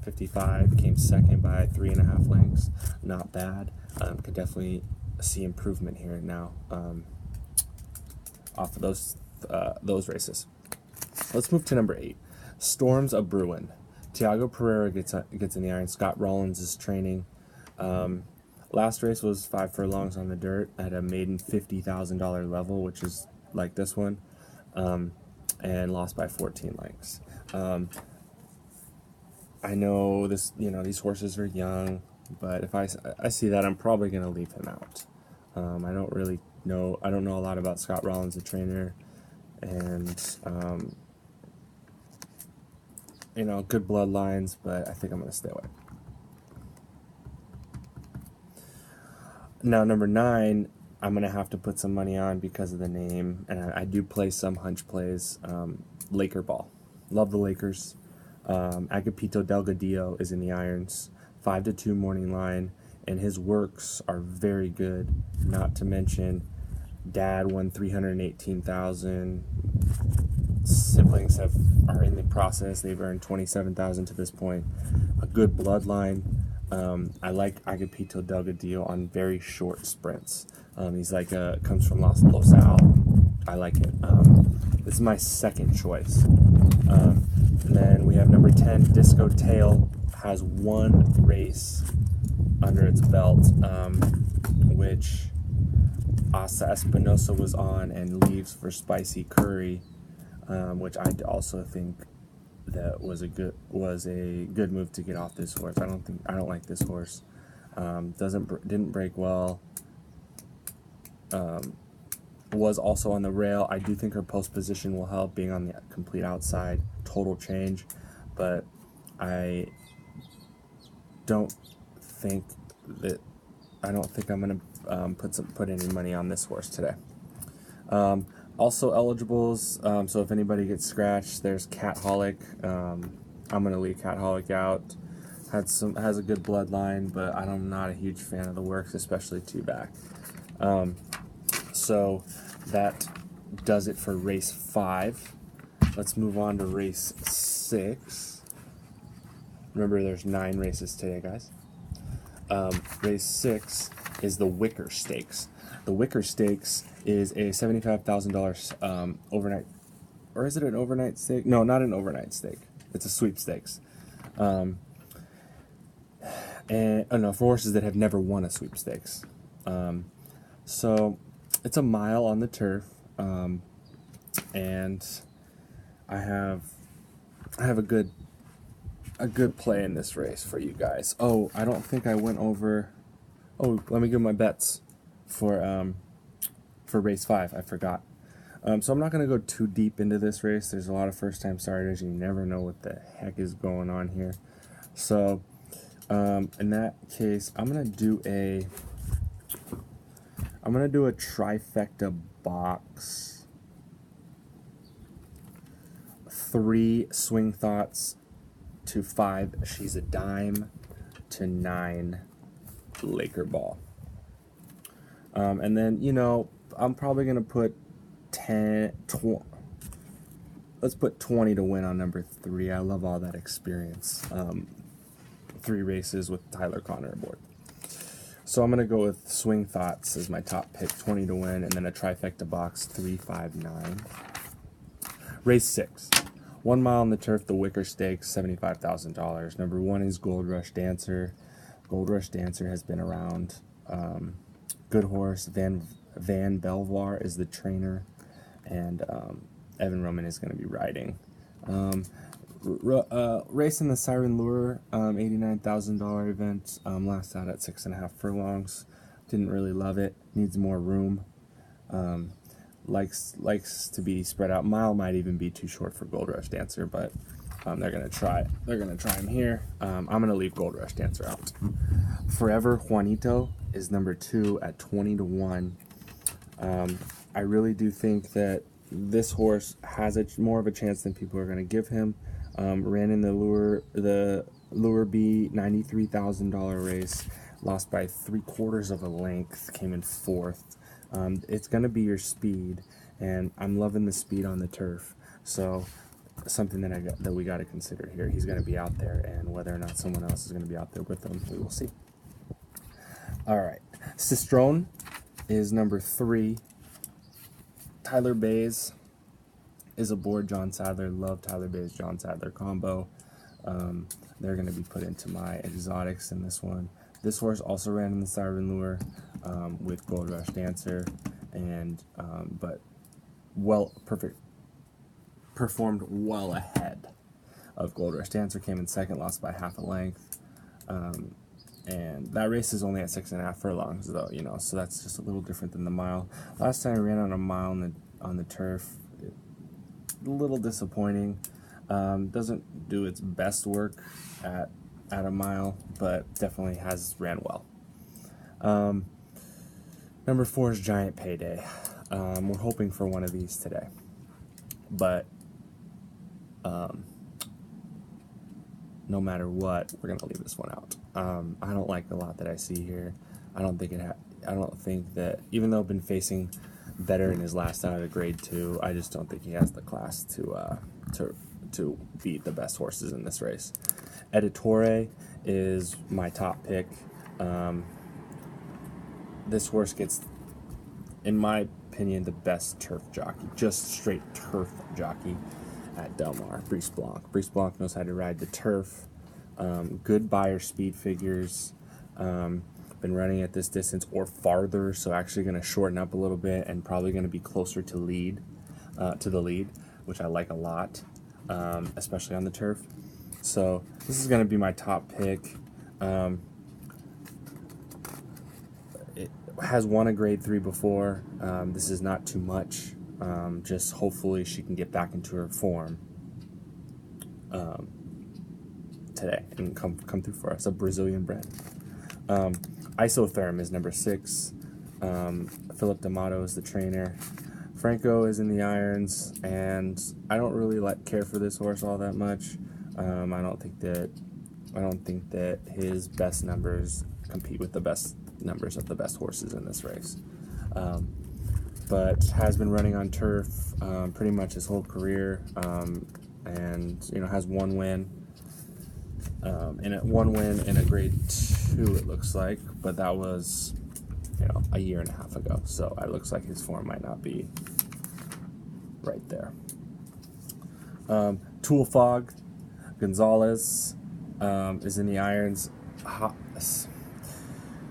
55 came second by 3.5 lengths. Not bad. Could definitely see improvement here now off of those races. Let's move to number 8. Storms of Bruin. Tiago Pereira gets in the iron. Scott Rollins is training. Last race was 5 furlongs on the dirt at a maiden $50,000 level, which is like this one, and lost by 14 lengths. I know this. These horses are young, but if I see that, I'm probably going to leave him out. I don't really know. I don't know a lot about Scott Rollins, the trainer, and good bloodlines, but I think I'm going to stay away. Now, number 9, I'm going to have to put some money on because of the name, and I do play some hunch plays. Laker Ball. Love the Lakers. Agapito Delgadillo is in the irons. 5-2 morning line, and his works are very good. Not to mention, Dad won $318,000. Siblings are in the process. They've earned $27,000 to this point. A good bloodline. I like Agapito Delgadillo on very short sprints. He's comes from Los Al. I like it. This is my second choice. And then we have number 10, Disco Tail. Has 1 race under its belt, which Asa Espinosa was on and leaves for Spicy Curry. which I also think that was a good move to get off this horse. I don't like this horse. Didn't break well. Was also on the rail. I do think her post position will help, being on the complete outside, total change, but I don't think I'm gonna put any money on this horse today. Also eligibles. So if anybody gets scratched, there's Catholic. I'm gonna leave Catholic out. Has a good bloodline, but I'm not a huge fan of the works, especially two back. So that does it for race 5. Let's move on to race 6. Remember, there's 9 races today, guys. Race 6 is the Wicker Stakes. The Wicker Stakes is a $75,000 overnight, or is it an overnight stake? No, not an overnight stake. It's a sweepstakes. And no, for horses that have never won a sweepstakes. So it's a mile on the turf, and I have a good play in this race for you guys. Oh, I don't think I went over. Oh, let me give my bets for race 5. I forgot. So I'm not going to go too deep into this race. There's a lot of first-time starters. You never know what the heck is going on here. So in that case, I'm gonna do a trifecta box. 3 Swing Thoughts to 5 She's a Dime to 9 Laker Ball. And then, I'm probably gonna put 20. Let's put 20 to win on number 3. I love all that experience. 3 races with Tyler Connor aboard. So I'm going to go with Swing Thoughts as my top pick, 20 to win, and then a trifecta box, 3, 5, 9. Race 6. 1 mile on the turf, the Wicker Stakes, $75,000. Number 1 is Gold Rush Dancer. Gold Rush Dancer has been around. Good horse. Van Belvoir is the trainer, and Evan Roman is going to be riding. Racing the Siren Lure, $89,000 event. Last out at 6.5 furlongs. Didn't really love it. Needs more room. Likes to be spread out. Mile might even be too short for Gold Rush Dancer, but they're gonna try. They're gonna try him here. I'm gonna leave Gold Rush Dancer out. Forever Juanito is number 2 at 20 to 1. I really do think that this horse has more of a chance than people are going to give him. Ran in the Lure B $93,000 race, lost by 3/4 of a length, came in 4th. It's going to be your speed, and I'm loving the speed on the turf. So something that we got to consider here. He's going to be out there, and whether or not someone else is going to be out there with him, we will see. All right, Cistrone is number 3. Tyler Bays is aboard John Sadler. Love Tyler Bays, John Sadler combo. They're going to be put into my exotics in this one. This horse also ran in the Siren Lure with Gold Rush Dancer, and but performed well ahead of Gold Rush Dancer. Came in 2nd, lost by half a length. And that race is only at 6.5 furlongs, though, so that's just a little different than the mile. Last time I ran on a mile on the turf, a little disappointing. Doesn't do its best work at a mile, but definitely has ran well. Number 4 is Giant Payday. We're hoping for one of these today, but no matter what, we're gonna leave this one out. I don't like the lot that I see here. I don't think that, even though I've been facing better in his last out of Grade 2, I just don't think he has the class to beat the best horses in this race. Editore is my top pick. This horse gets, in my opinion, the best turf jockey, just straight turf jockey at Del Mar, Brice Blanc. Brice Blanc knows how to ride the turf. Good buyer speed figures. Been running at this distance or farther, so actually going to shorten up a little bit and probably going to be closer to the lead. which I like a lot, especially on the turf. So this is going to be my top pick. It has won a grade 3 before. This is not too much. Just hopefully she can get back into her form today and come through for us. A Brazilian bred. Isotherm is number 6. Philip D'Amato is the trainer. Franco is in the irons, and I don't really care for this horse all that much. I don't think that his best numbers compete with the best numbers of the best horses in this race. But has been running on turf pretty much his whole career, and has one win. One win in a grade 2, it looks like, but that was a year and a half ago. So it looks like his form might not be right there. Tool Fog Gonzalez is in the irons.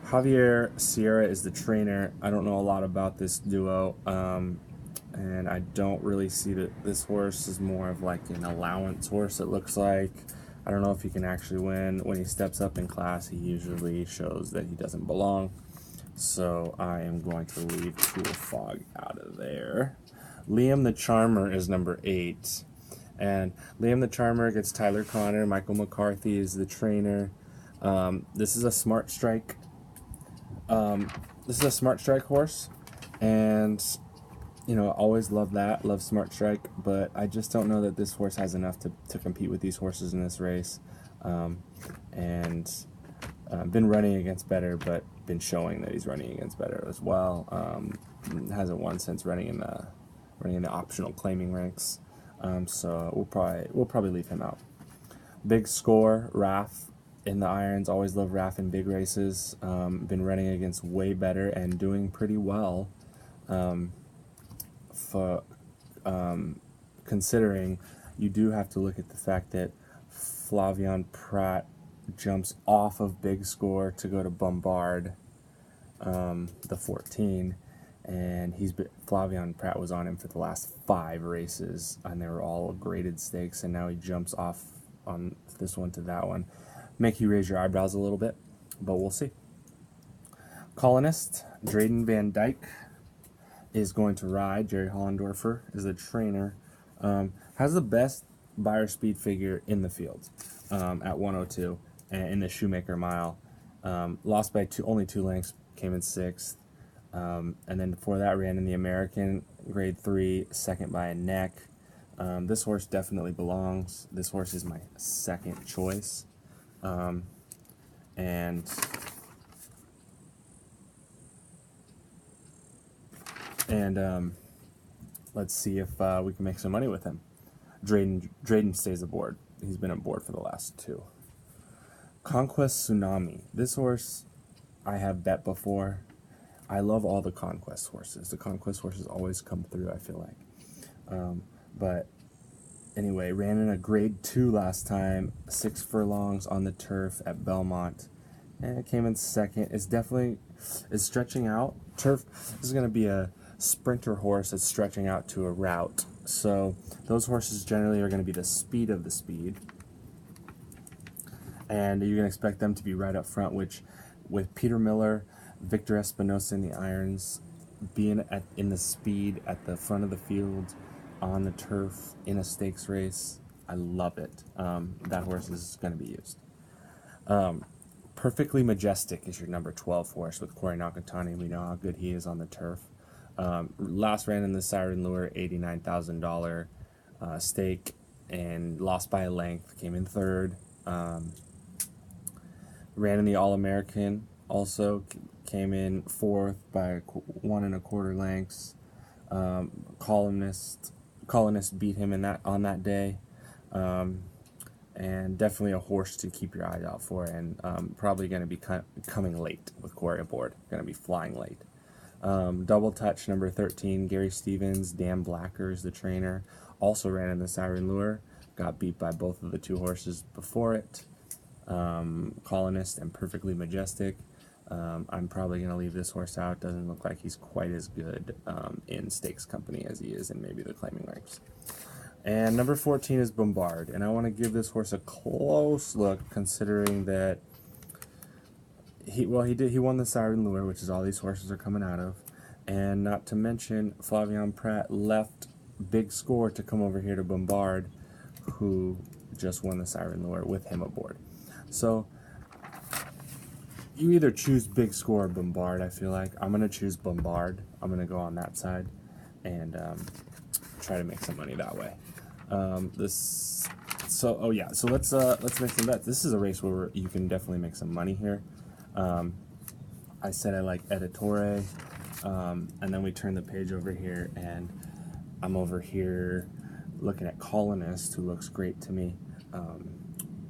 Javier Sierra is the trainer. I don't know a lot about this duo, and I don't really see that this horse is more of like an allowance horse, it looks like. I don't know if he can actually win. When he steps up in class, he usually shows that he doesn't belong. So I am going to leave Tool Fog out of there. Liam the Charmer is number 8. And Liam the Charmer gets Tyler Connor. Michael McCarthy is the trainer. This is a Smart Strike. This is a Smart Strike horse. And, always love that. Love Smart Strike. But I just don't know that this horse has enough to compete with these horses in this race. Been running against better, but been showing that he's running against better as well. Hasn't won since running in the optional claiming ranks. So we'll probably leave him out. Big Score, Raf in the irons. Always love Raf in big races. Been running against way better and doing pretty well. Considering you do have to look at the fact that Flavien Prat jumps off of Big Score to go to Bombard, the 14, and Flavien Prat was on him for the last 5 races, and they were all graded stakes, and now he jumps off on this one to that one. Make you raise your eyebrows a little bit, but we'll see. Colonist, Drayden Van Dyke is going to ride. Jerry Hollendorfer is the trainer. Has the best Beyer speed figure in the field at 102 and in the Shoemaker Mile. Lost by only 2 lengths, came in 6th. And then before that ran in the American, grade 3, second by a neck. This horse definitely belongs. This horse is my second choice. Let's see if we can make some money with him. Drayden stays aboard. He's been aboard for the last 2. Conquest Tsunami. This horse I have bet before. I love all the Conquest horses. The Conquest horses always come through, I feel like. But anyway, ran in a grade 2 last time, 6 furlongs on the turf at Belmont, and it came in 2nd. It's stretching out. Turf, this is going to be a sprinter horse that's stretching out to a route. So those horses generally are going to be the speed of the speed. And you're going to expect them to be right up front, which with Peter Miller, Victor Espinosa in the irons, being in the speed at the front of the field, on the turf, in a stakes race, I love it. That horse is going to be used. Perfectly Majestic is your number 12 horse with Corey Nakatani. We know how good he is on the turf. Last ran in the Siren Lure, $89,000 stake, and lost by a length, came in 3rd. Ran in the All-American, also came in 4th by 1 1/4 lengths. Colonist beat him on that day, and definitely a horse to keep your eye out for, and probably going to be coming late with Corey aboard. Going to be flying late. Double Touch number 13, Gary Stevens, Dan Blacker is the trainer. Also ran in the Siren Lure, got beat by both of the 2 horses before it. Colonist and Perfectly Majestic. I'm probably going to leave this horse out. Doesn't look like he's quite as good in stakes company as he is in maybe the claiming ranks. And number 14 is Bombard. And I want to give this horse a close look, considering that he won the Siren Lure, which is all these horses are coming out of. And not to mention, Flavien Prat left Big Score to come over here to Bombard, who just won the Siren Lure with him aboard. So you either choose Big Score or Bombard, I feel like. I'm going to choose Bombard. I'm going to go on that side and try to make some money that way. So let's make some bets. This is a race where you can definitely make some money here. I said I like Editore, and then we turn the page over here, and I'm over here looking at Colonist, who looks great to me,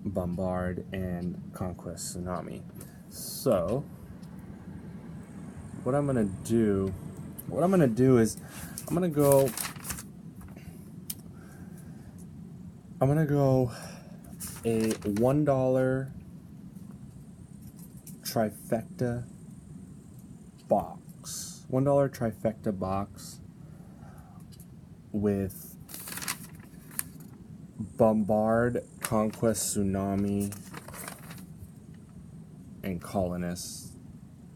Bombard, and Conquest Tsunami. So what I'm gonna do is I'm gonna go a $1 trifecta box. $1 trifecta box with Bombard, Conquest Tsunami, and Colonist.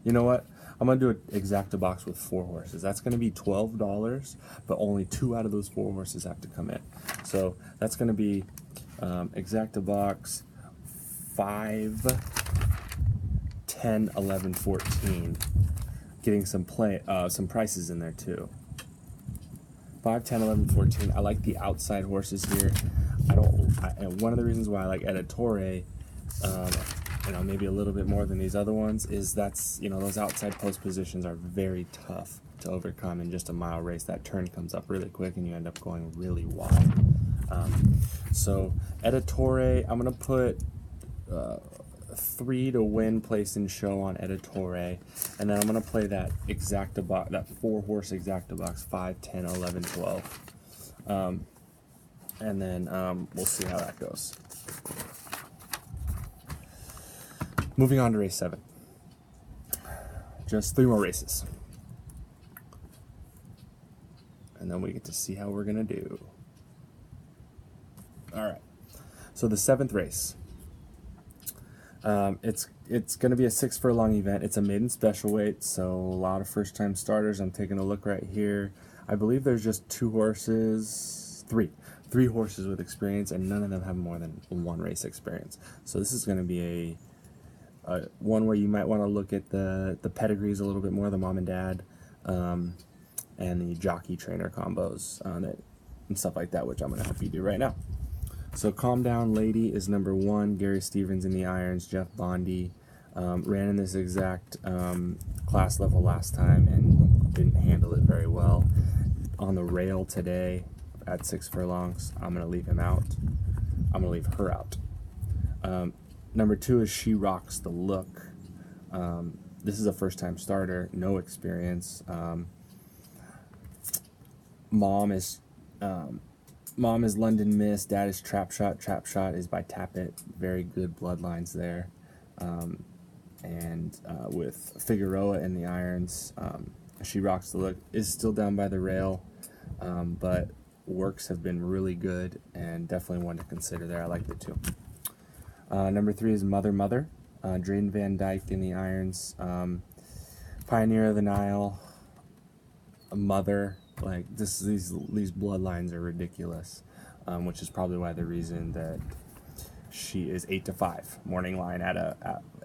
You know what? I'm going to do an exacta box with 4 horses. That's going to be $12, but only 2 out of those 4 horses have to come in. So that's going to be exacta box 5, 10, 11, 14. Getting some prices in there too. 5, 10, 11, 14. I like the outside horses here. And one of the reasons why I like Editore, maybe a little bit more than these other ones, is those outside post positions are very tough to overcome in just a mile race. That turn comes up really quick and you end up going really wide. So Editore, I'm gonna put 3 to win, place, and show on Editore, and then I'm gonna play that exacta box, that 4 horse exacta box, 5, 10, 11, 12, and then we'll see how that goes. Moving on to race 7. Just 3 more races, and then we get to see how we're gonna do. All right, so the 7th race. It's going to be a 6 furlong event. It's a maiden special weight, so a lot of first-time starters. I'm taking a look right here. I believe there's just 3 horses with experience, and none of them have more than 1 race experience. So this is going to be a one where you might want to look at the pedigrees a little bit more, the mom and dad, and the jockey trainer combos and stuff like that, which I'm going to help you do right now. So Calm Down Lady is number 1. Gary Stevens in the irons. Jeff Bondy ran in this exact class level last time and didn't handle it very well. On the rail today at 6 furlongs, I'm going to leave him out. I'm going to leave her out. Number 2 is She Rocks the Look. This is a first-time starter, no experience. Mom is London Miss, Dad is Trap Shot. Trap Shot is by Tappet. Very good bloodlines there. With Figueroa in the irons, She Rocks the Look is still down by the rail, but works have been really good and definitely one to consider there. I like it too. Number 3 is Mother Mother. Drayden Van Dyke in the irons. Pioneer of the Nile. Mother. Like these bloodlines are ridiculous, which is probably why the reason that she is 8-5 morning line at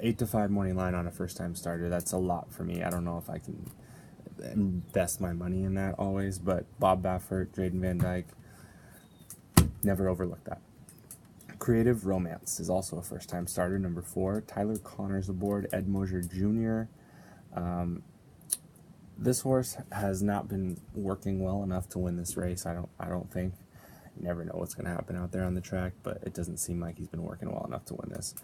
8-5 morning line on a first time starter. That's a lot for me. I don't know if I can invest my money in that always, but Bob Baffert, Drayden Van Dyke, never overlook that. Creative Romance is also a first time starter, number 4. Tyler Connors aboard. Ed Mosier Jr. This horse has not been working well enough to win this race. I don't think. You never know what's going to happen out there on the track, but it doesn't seem like he's been working well enough to win this.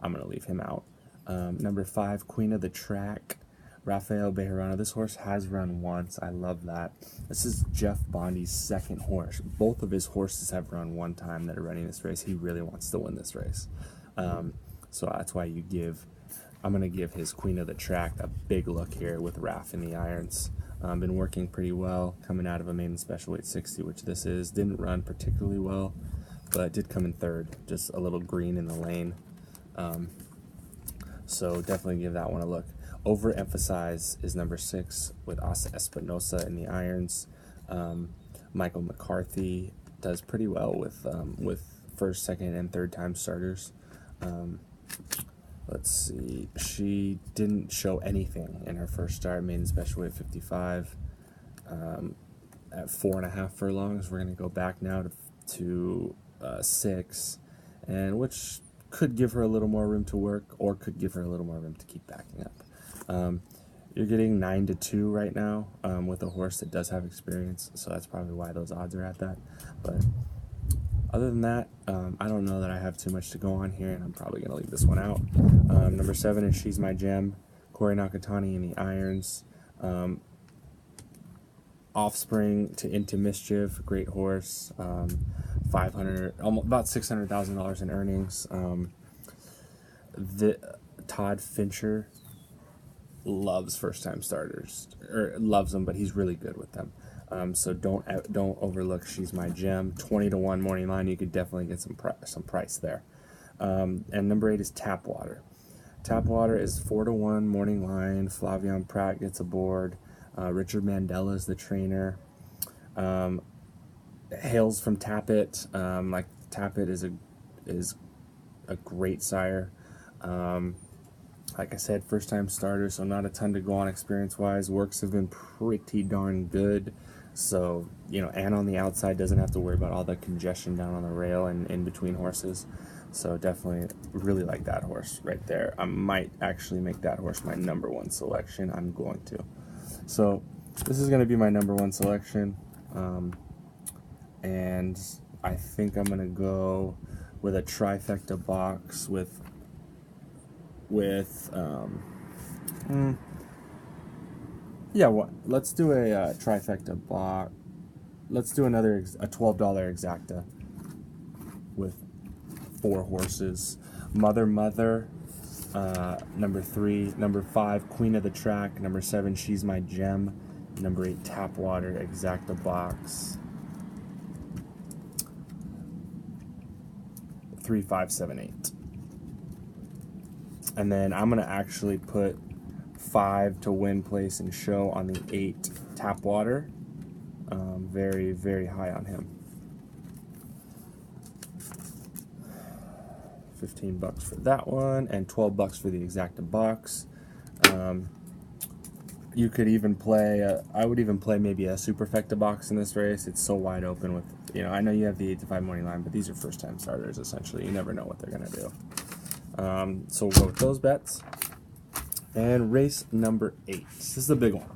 I'm going to leave him out. Number 5, Queen of the Track, Rafael Bejarano. This horse has run once. I love that. This is Jeff Bondy's 2nd horse. Both of his horses have run one time that are running this race. He really wants to win this race. So that's why I'm going to give his Queen of the Track a big look here with Raf in the irons. Been working pretty well coming out of a maiden special weight 60, which this is. Didn't run particularly well, but did come in third, just a little green in the lane. So definitely give that one a look. Overemphasize is number 6 with Asa Espinosa in the irons. Michael McCarthy does pretty well with first, second, and third time starters. Let's see. She didn't show anything in her first start, maiden special weight 55 at 4.5 furlongs. We're going to go back now to 6, and which could give her a little more room to work, or could give her a little more room to keep backing up. You're getting 9-2 right now with a horse that does have experience, so that's probably why those odds are at that. But other than that, I don't know that I have too much to go on here, and I'm probably going to leave this one out. Number 7 is She's My Gem, Corey Nakatani in the irons. Offspring to Into Mischief, great horse. 500, almost about $600,000 in earnings. Todd Fincher loves first-time starters, or loves them, but he's really good with them. So don't overlook She's My Gem. 20-1 morning line. You could definitely get some price there. And number 8 is Tapwater. Tapwater is 4-1 morning line. Flavian Pratt gets aboard. Richard Mandela is the trainer. Hails from Tappet. Like Tappet is a great sire. Like I said, first time starter, so not a ton to go on experience wise. Works have been pretty darn good. So, and on the outside doesn't have to worry about all the congestion down on the rail and in between horses. So definitely really like that horse right there. I might actually make that horse my number 1 selection. I'm going to. So this is going to be my number 1 selection. And I think I'm going to go with a trifecta box with let's do a trifecta box. Let's do a $12 exacta with 4 horses. Mother, number 3, number 5, Queen of the Track, number 7, She's My Gem, number 8, Tapwater, exacta box. 3, 5, 7, 8. And then I'm going to actually put 5 to win, place, and show on the 8 Tapwater. Very, very high on him. $15 for that one, and $12 for the exacta box. You could even play, I would even play maybe a superfecta box in this race. It's so wide open with, I know you have the 8-5 morning line, but these are first time starters essentially. You never know what they're going to do. So we'll go with those bets. And race number 8. This is the big one.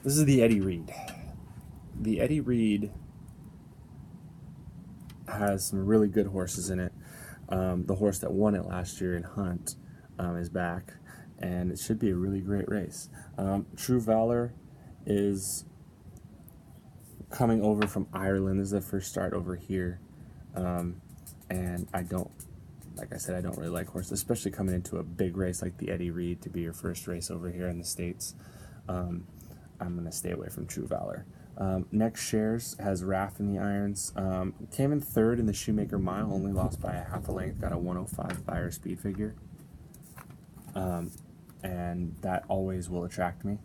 This is the Eddie Read. The Eddie Read has some really good horses in it. The horse that won it last year in Hunt is back, and it should be a really great race. True Valor is coming over from Ireland. This is the first start over here, and like I said, I don't really like horses, especially coming into a big race like the Eddie Read to be your first race over here in the States. I'm going to stay away from True Valor. Next Shares has Raff in the irons. Came in third in the Shoemaker Mile, only lost by a half a length, got a 105 buyer speed figure. And that always will attract me.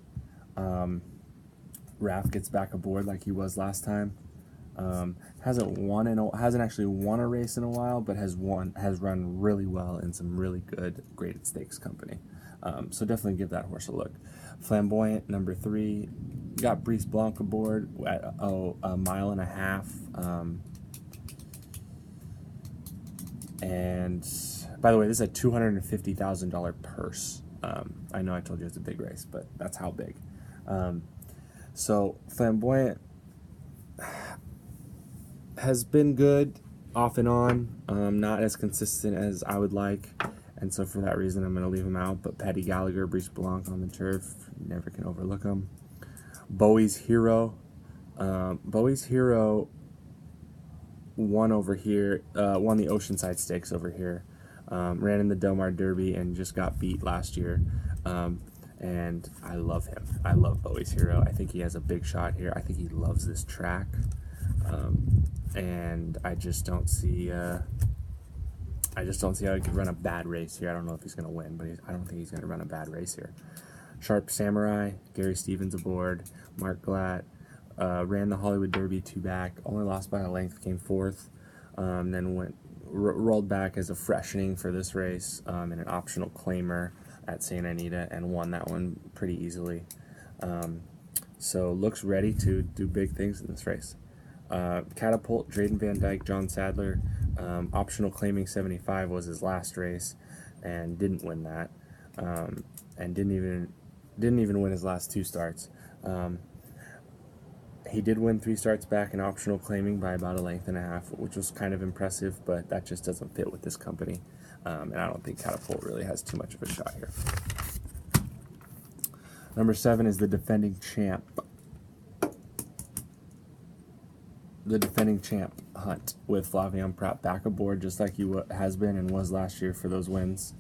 Raff gets back aboard like he was last time. Hasn't actually won a race in a while, but has run really well in some really good graded stakes company. So definitely give that horse a look. Flamboyant, number 3, got Brice Blanc aboard at a mile and a half. And by the way, this is a $250,000 purse. I know I told you it's a big race, but that's how big. So Flamboyant has been good off and on, not as consistent as I would like, and so for that reason I'm going to leave him out. But Paddy Gallagher, Brice Blanc on the turf, never can overlook him. Bowie's Hero won over here, won the Oceanside Stakes over here, ran in the Del Mar Derby and just got beat last year, and I love him. I love Bowie's Hero. I think he has a big shot here. I think he loves this track, and I just don't see. I just don't see how he could run a bad race here. I don't know if he's going to win, but I don't think he's going to run a bad race here. Sharp Samurai, Gary Stevens aboard, Mark Glatt, ran the Hollywood Derby 2 back, only lost by a length, came 4th, then rolled back as a freshening for this race in an optional claimer at Santa Anita and won that one pretty easily. So looks ready to do big things in this race. Catapult, Drayden Van Dyke, John Sadler, optional claiming 75 was his last race and didn't win that, and didn't even win his last 2 starts. He did win 3 starts back in optional claiming by about a length and a half, which was kind of impressive, but that just doesn't fit with this company, and I don't think Catapult really has too much of a shot here. Number 7 is the defending champ. The defending champ, Hunt, with Flavien Prat back aboard just like he has been and was last year for those wins.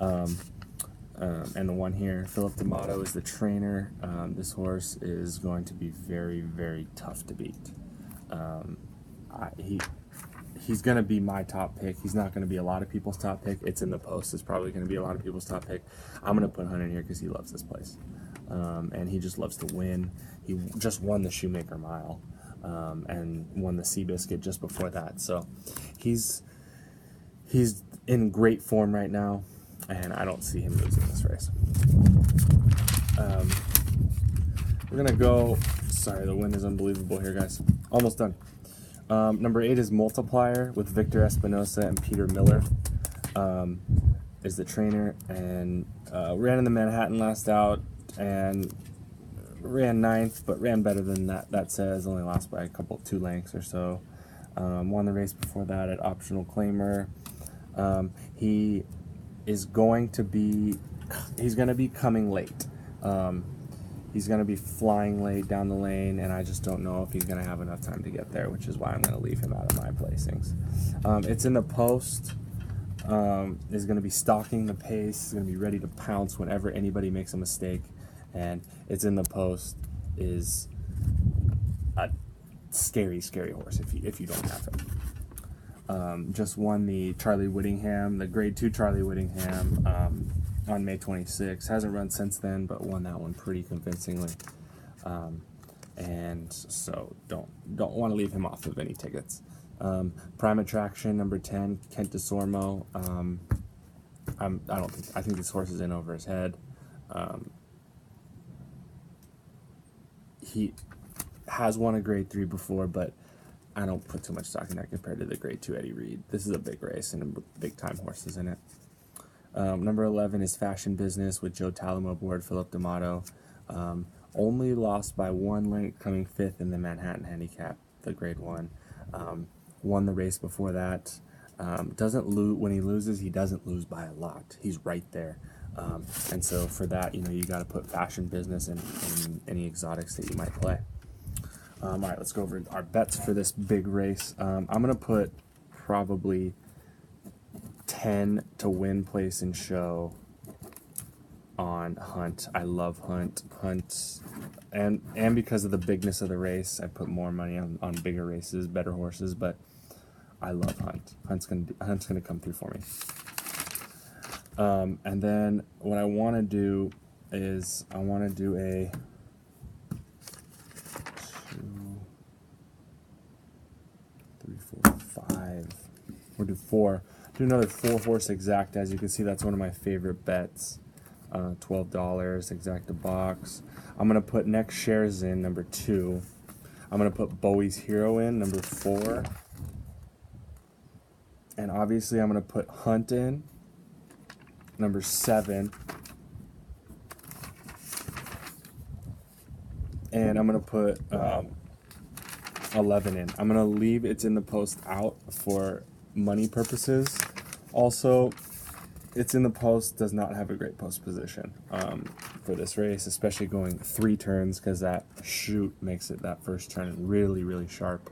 And the one here, Philip D'Amato is the trainer. This horse is going to be very, very tough to beat. He's going to be my top pick. He's not going to be a lot of people's top pick. It's in the post. It's probably going to be a lot of people's top pick. I'm going to put Hunt in here because he loves this place. And he just loves to win. He just won the Shoemaker Mile. And won the Seabiscuit just before that. So he's in great form right now, and I don't see him losing this race. We're going to go, sorry, the wind is unbelievable here, guys. Almost done. Number 8 is Multiplier with Victor Espinosa and Peter Miller is the trainer, and ran in the Manhattan last out, and ran 9th, but ran better than that says, only lost by 2 lengths or so. Won the race before that at optional claimer. He is going to be coming late. He's going to be flying late down the lane, and I just don't know if he's going to have enough time to get there, which is why I'm going to leave him out of my placings. It's in the post. Is going to be stalking the pace. He's going to be ready to pounce whenever anybody makes a mistake. And it's in the post is a scary, scary horse if you don't have him. Just won the Charlie Whittingham, the Grade 2 Charlie Whittingham on May 26. Hasn't run since then, but won that one pretty convincingly. And so don't want to leave him off of any tickets. Prime Attraction, number 10, Kent DeSormo. I think this horse is in over his head. He has won a Grade 3 before, but I don't put too much stock in that compared to the Grade 2 Eddie Reed. This is a big race and big time horses in it. Number 11 is Fashion Business with Joe Talamo aboard, Philip D'Amato. Only lost by 1 length, coming 5th in the Manhattan Handicap, the Grade 1. Won the race before that. Doesn't lose when he loses. He doesn't lose by a lot. He's right there. And so for that, you got to put Fashion Business in any exotics that you might play. All right, let's go over our bets for this big race. I'm going to put probably 10 to win, place, and show on Hunt. I love Hunt. And because of the bigness of the race, I put more money on bigger races, better horses, but I love Hunt. Hunt's gonna come through for me. And then what I want to do is I want to do a 2, 3, 4, 5. We'll do 4. Do another 4-horse exact. As you can see, that's one of my favorite bets. $12 exacta box. I'm gonna put Next Shares in number 2. I'm gonna put Bowie's Hero in number 4. And obviously I'm gonna put Hunt in number 7, and I'm gonna put 11 in. I'm gonna leave It's in the Post out for money purposes. Also, It's in the Post does not have a great post position for this race, especially going 3 turns, because that chute makes it that first turn really, really sharp.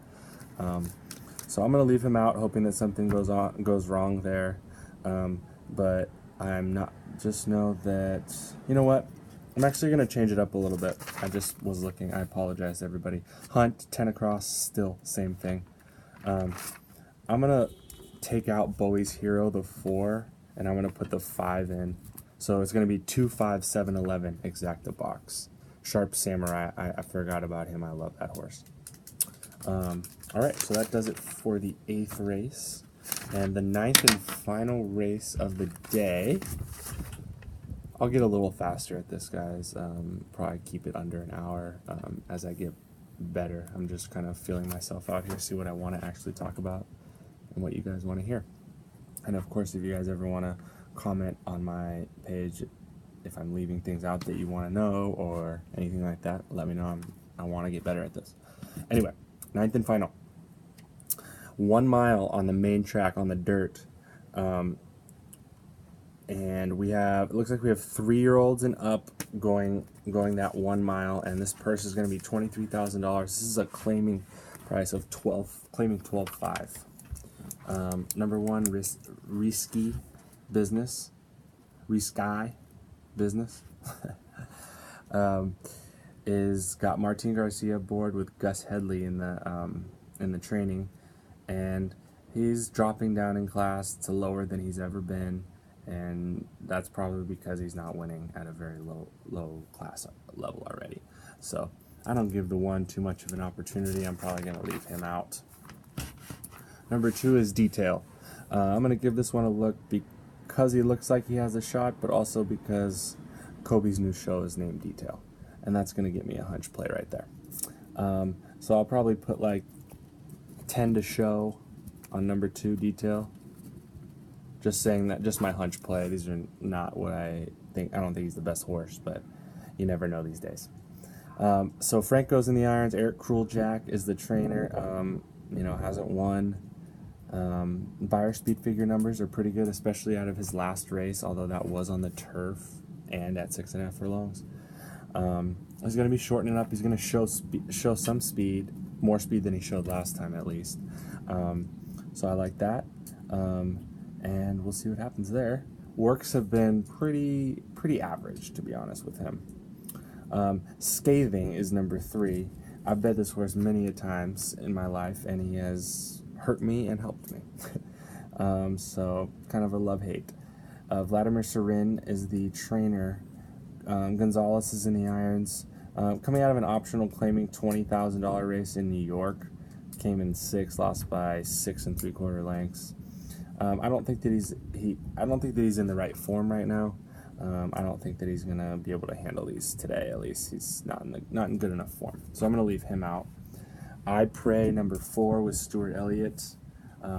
So I'm gonna leave him out, hoping that something goes wrong there. But I'm not. Just know that, you know what? I'm actually going to change it up a little bit. I just was looking. I apologize, everybody. Hunt, 10 across, still same thing. I'm going to take out Bowie's Hero, the 4, and I'm going to put the 5 in. So it's going to be 2, 5, 7, 11, exacta box. Sharp Samurai, I forgot about him. I love that horse. All right, so that does it for the 8th race. And the 9th and final race of the day. I'll get a little faster at this, guys. Probably keep it under an hour as I get better. I'm just kind of feeling myself out here, see what I want to actually talk about and what you guys want to hear. And of course, if you guys ever want to comment on my page, if I'm leaving things out that you want to know or anything like that, let me know. I want to get better at this. Anyway, 9th and final. 1 mile on the main track on the dirt. And we have, it looks like we have 3-year-olds and up going that 1 mile, and this purse is going to be $23,000. This is a claiming price of claiming 12.5. Number 1, Risky Business, is got Martin Garcia aboard with Gus Headley in the training, and he's dropping down in class to lower than he's ever been. And that's probably because he's not winning at a very low class level already. So I don't give the 1 too much of an opportunity. I'm probably going to leave him out. Number 2 is Detail. I'm going to give this one a look because he looks like he has a shot, but also because Kobe's new show is named Detail. And that's going to get me a hunch play right there. So I'll probably put like 10 to show on number 2, Detail. Just saying that, just my hunch play. These are not what I think. I don't think he's the best horse, but you never know these days. So Franco's in the irons. Eric Kruljack is the trainer. Hasn't won. Buyer speed figure numbers are pretty good, especially out of his last race, although that was on the turf and at 6.5 furlongs. He's going to be shortening up. He's going to show some speed, more speed than he showed last time at least. So I like that. And we'll see what happens there. Works have been pretty average, to be honest with him. Scathing is number 3. I've bet this horse many a times in my life, and he has hurt me and helped me. So kind of a love-hate. Vladimir Serin is the trainer. Gonzalez is in the irons. Coming out of an optional claiming $20,000 race in New York. Came in 6th, lost by 6 3/4 lengths. I don't think that he's in the right form right now. I don't think that he's gonna be able to handle these today. At least he's not in good enough form. So I'm gonna leave him out. I Pray number 4 with Stuart Elliott.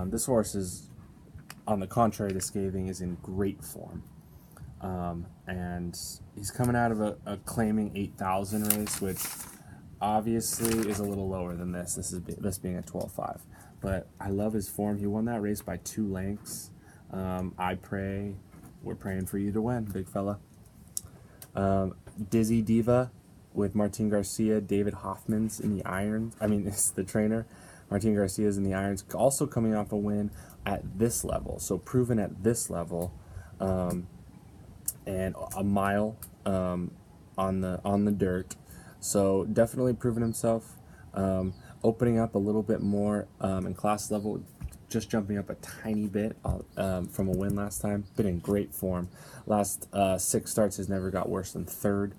This horse is, on the contrary to Scathing, is in great form, and he's coming out of a claiming 8,000 race, which obviously is a little lower than this. This being a 12.5. But I love his form. He won that race by 2 lengths. I Pray. We're praying for you to win, big fella. Dizzy Diva with Martin Garcia. David Hoffman's in the irons. It's the trainer. Martin Garcia's in the irons. Also coming off a win at this level. So proven at this level. And a mile on the dirt. So definitely proven himself. Opening up a little bit more in class level, just jumping up a tiny bit from a win last time. Been in great form. Last 6 starts has never got worse than 3rd.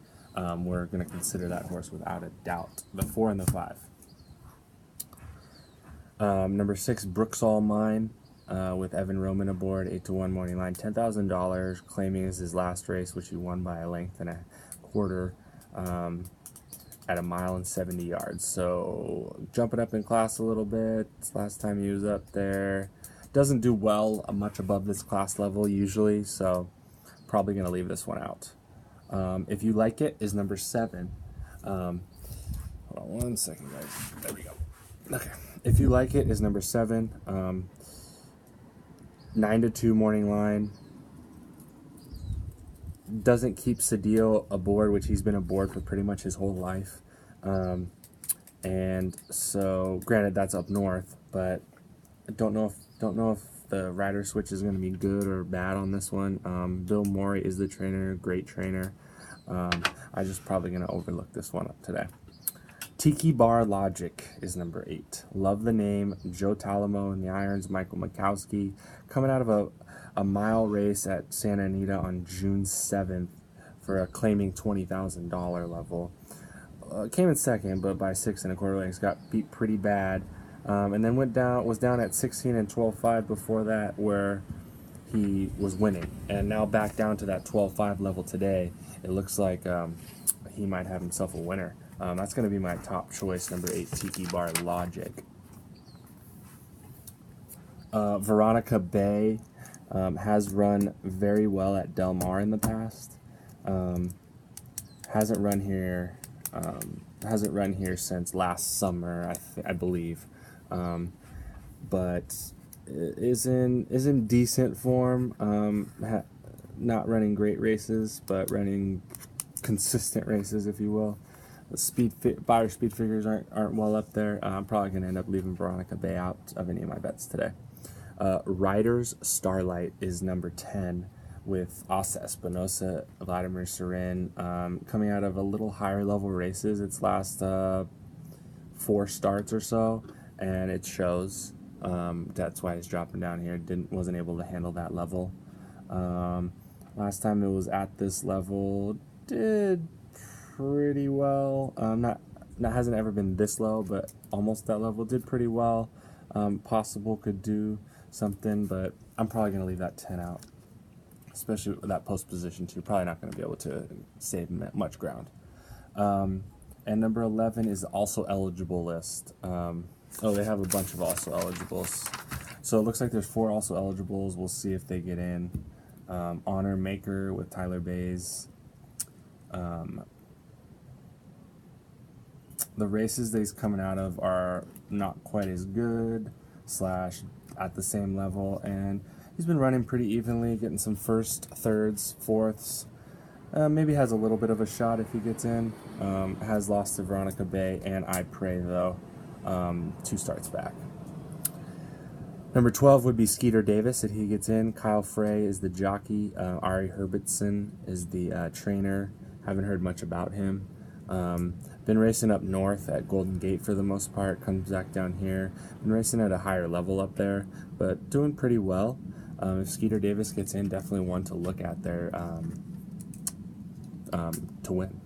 We're going to consider that horse without a doubt. The 4 and the 5. Number 6, Brooks All Mine with Evan Roman aboard, 8-1 morning line, $10,000. Claiming is his last race, which he won by a length and a quarter. At 1 mile and 70 yards. So jumping up in class a little bit. Last time he was up there. Doesn't do well much above this class level usually, so probably going to leave this one out. If You Like It is number 7. Hold on 1 second, guys. There we go. Okay. If You Like It is number 7. 9-2 morning line. Doesn't keep Cedillo aboard, which he's been aboard for pretty much his whole life. And so, granted, that's up north, but I don't know if the rider switch is going to be good or bad on this one. Bill Morey is the trainer, great trainer. I'm just probably going to overlook this one up today. Tiki Bar Logic is number 8. Love the name. Joe Talamo in the irons, Michael Mikowski, coming out of a mile race at Santa Anita on June 7th for a claiming $20,000 level. Came in second, but by 6 1/4 lengths, got beat pretty bad, and then was down at 16 and 12.5 before that, where he was winning, and now back down to that 12.5 level today. It looks like he might have himself a winner. That's going to be my top choice, number 8, Tiki Bar Logic. Veronica Bay has run very well at Del Mar in the past. Hasn't run here since last summer, I believe, but is in decent form. Not running great races, but running consistent races, if you will. The buyer speed figures aren't well up there. I'm probably going to end up leaving Veronica Bay out of any of my bets today. Riders Starlight is number 10 with Asa Espinosa, Vladimir Serin, coming out of a little higher level races its last 4 starts or so, and it shows. That's why he's dropping down here. Wasn't able to handle that level. Last time it was at this level, did pretty well. Hasn't ever been this low, but almost that level. Did pretty well. Possible could do something, but I'm probably going to leave that 10 out, especially with that post position too. Probably not going to be able to save much ground. And number 11 is also eligible list. They have a bunch of also eligibles. So it looks like there's 4 also eligibles. We'll see if they get in. Honor Maker with Tyler Bays. The races that he's coming out of are not quite as good / at the same level, and he's been running pretty evenly, getting some first, thirds, fourths. Maybe has a little bit of a shot if he gets in. Has lost to Veronica Bay and I Pray, though, 2 starts back. Number 12 would be Skeeter Davis if he gets in. Kyle Frey is the jockey. Ari Herbertson is the trainer. Haven't heard much about him. Been racing up north at Golden Gate for the most part. Comes back down here. Been racing at a higher level up there, but doing pretty well. If Skeeter Davis gets in, definitely one to look at there to win.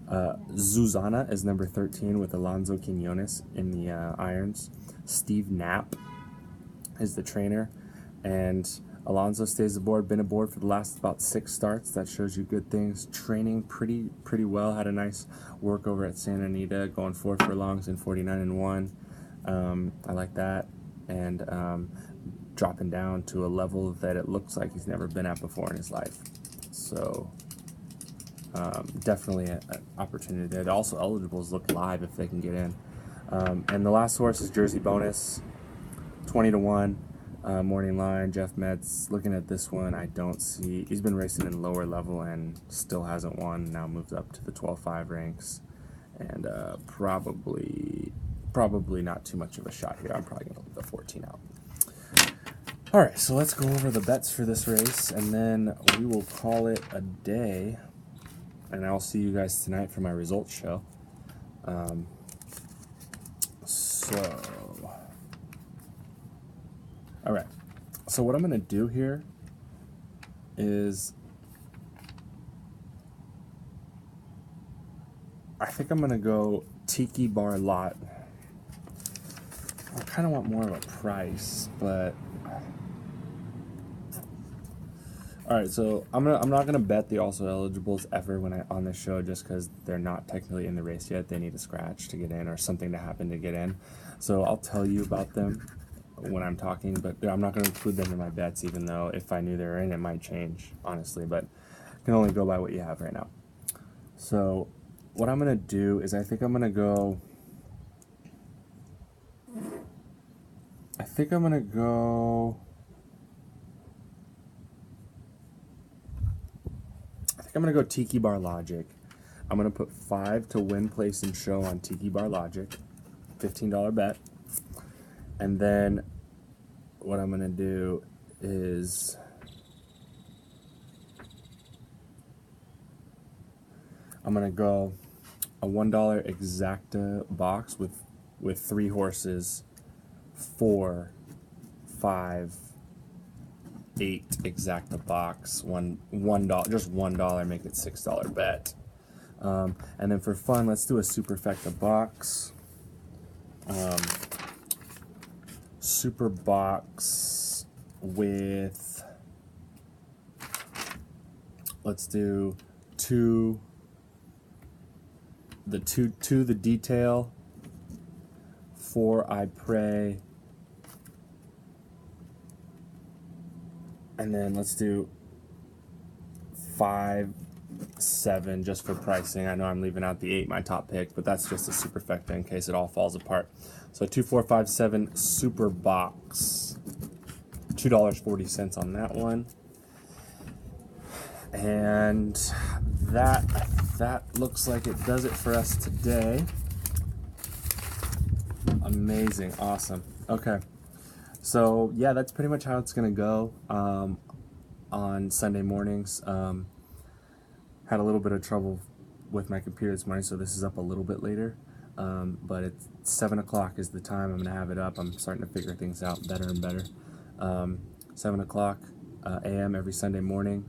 Zuzana is number 13 with Alonso Quinones in the irons. Steve Knapp is the trainer, and Alonso stays aboard. Been aboard for the last about 6 starts. That shows you good things. Training pretty well. Had a nice work over at Santa Anita, going 4 furlongs and 49 and 1. I like that, and dropping down to a level that it looks like he's never been at before in his life. So definitely an opportunity there. Also eligibles look live if they can get in. And the last horse is Jersey Bonus, 20 to 1. Morning line, Jeff Metz. Looking at this one, I don't see. He's been racing in lower level and still hasn't won. Now moves up to the 12.5 ranks, and probably not too much of a shot here. I'm probably gonna leave the 14 out. All right, so let's go over the bets for this race, and then we will call it a day. And I'll see you guys tonight for my results show. All right, so what I'm going to do here is I think I'm going to go Tiki Bar Lot. I kind of want more of a price, but all right, so I'm not gonna bet the also eligibles ever on this show, just because they're not technically in the race yet. They need a scratch to get in or something to happen to get in. So I'll tell you about them when I'm talking, but I'm not gonna include them in my bets, even though if I knew they were in, it might change, honestly. But I can only go by what you have right now. So what I'm gonna do is I think I'm gonna go Tiki Bar Logic. I'm going to put 5 to win, place, and show on Tiki Bar Logic. $15 bet. And then what I'm going to do is I'm gonna go a $1 exacta box with 3 horses, 4, 5, 8 exacta box, $1, just $1, make it $6 bet. And then for fun, let's do a superfecta box. Super box with, let's do the detail, 4 I pray, and then let's do 5, 7 just for pricing. I know I'm leaving out the 8, my top pick, but that's just a superfecta in case it all falls apart. So 2, 4, 5, 7 super box, $2.40 on that one. And that looks like it does it for us today. Amazing, awesome. Okay, so yeah, that's pretty much how it's gonna go on Sunday mornings. Had a little bit of trouble with my computer this morning, so this is up a little bit later. But it's 7 o'clock is the time I'm gonna have it up. I'm starting to figure things out better and better. 7 o'clock a.m. every Sunday morning.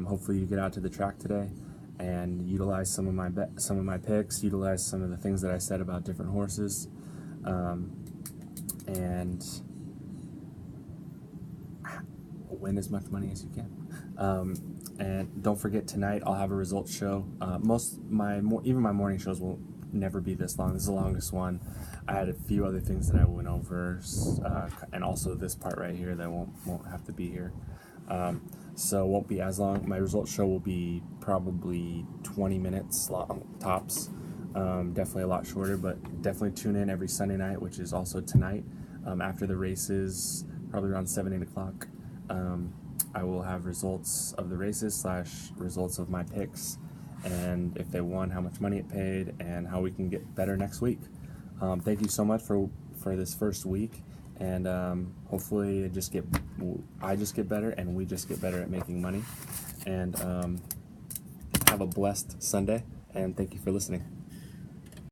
Hopefully you get out to the track today and utilize some of my picks, utilize some of the things that I said about different horses, and win as much money as you can. And don't forget, tonight I'll have a results show. Even my morning shows will never be this long. This is the longest one. I had a few other things that I went over, and also this part right here that won't have to be here. So it won't be as long. My results show will be probably 20 minutes long, tops. Definitely a lot shorter, but definitely tune in every Sunday night, which is also tonight. After the races, probably around 7, 8 o'clock. I will have results of the races / results of my picks, and if they won, how much money it paid, and how we can get better next week. Thank you so much for this first week, and hopefully I just get better, and we just get better at making money. And have a blessed Sunday, and thank you for listening.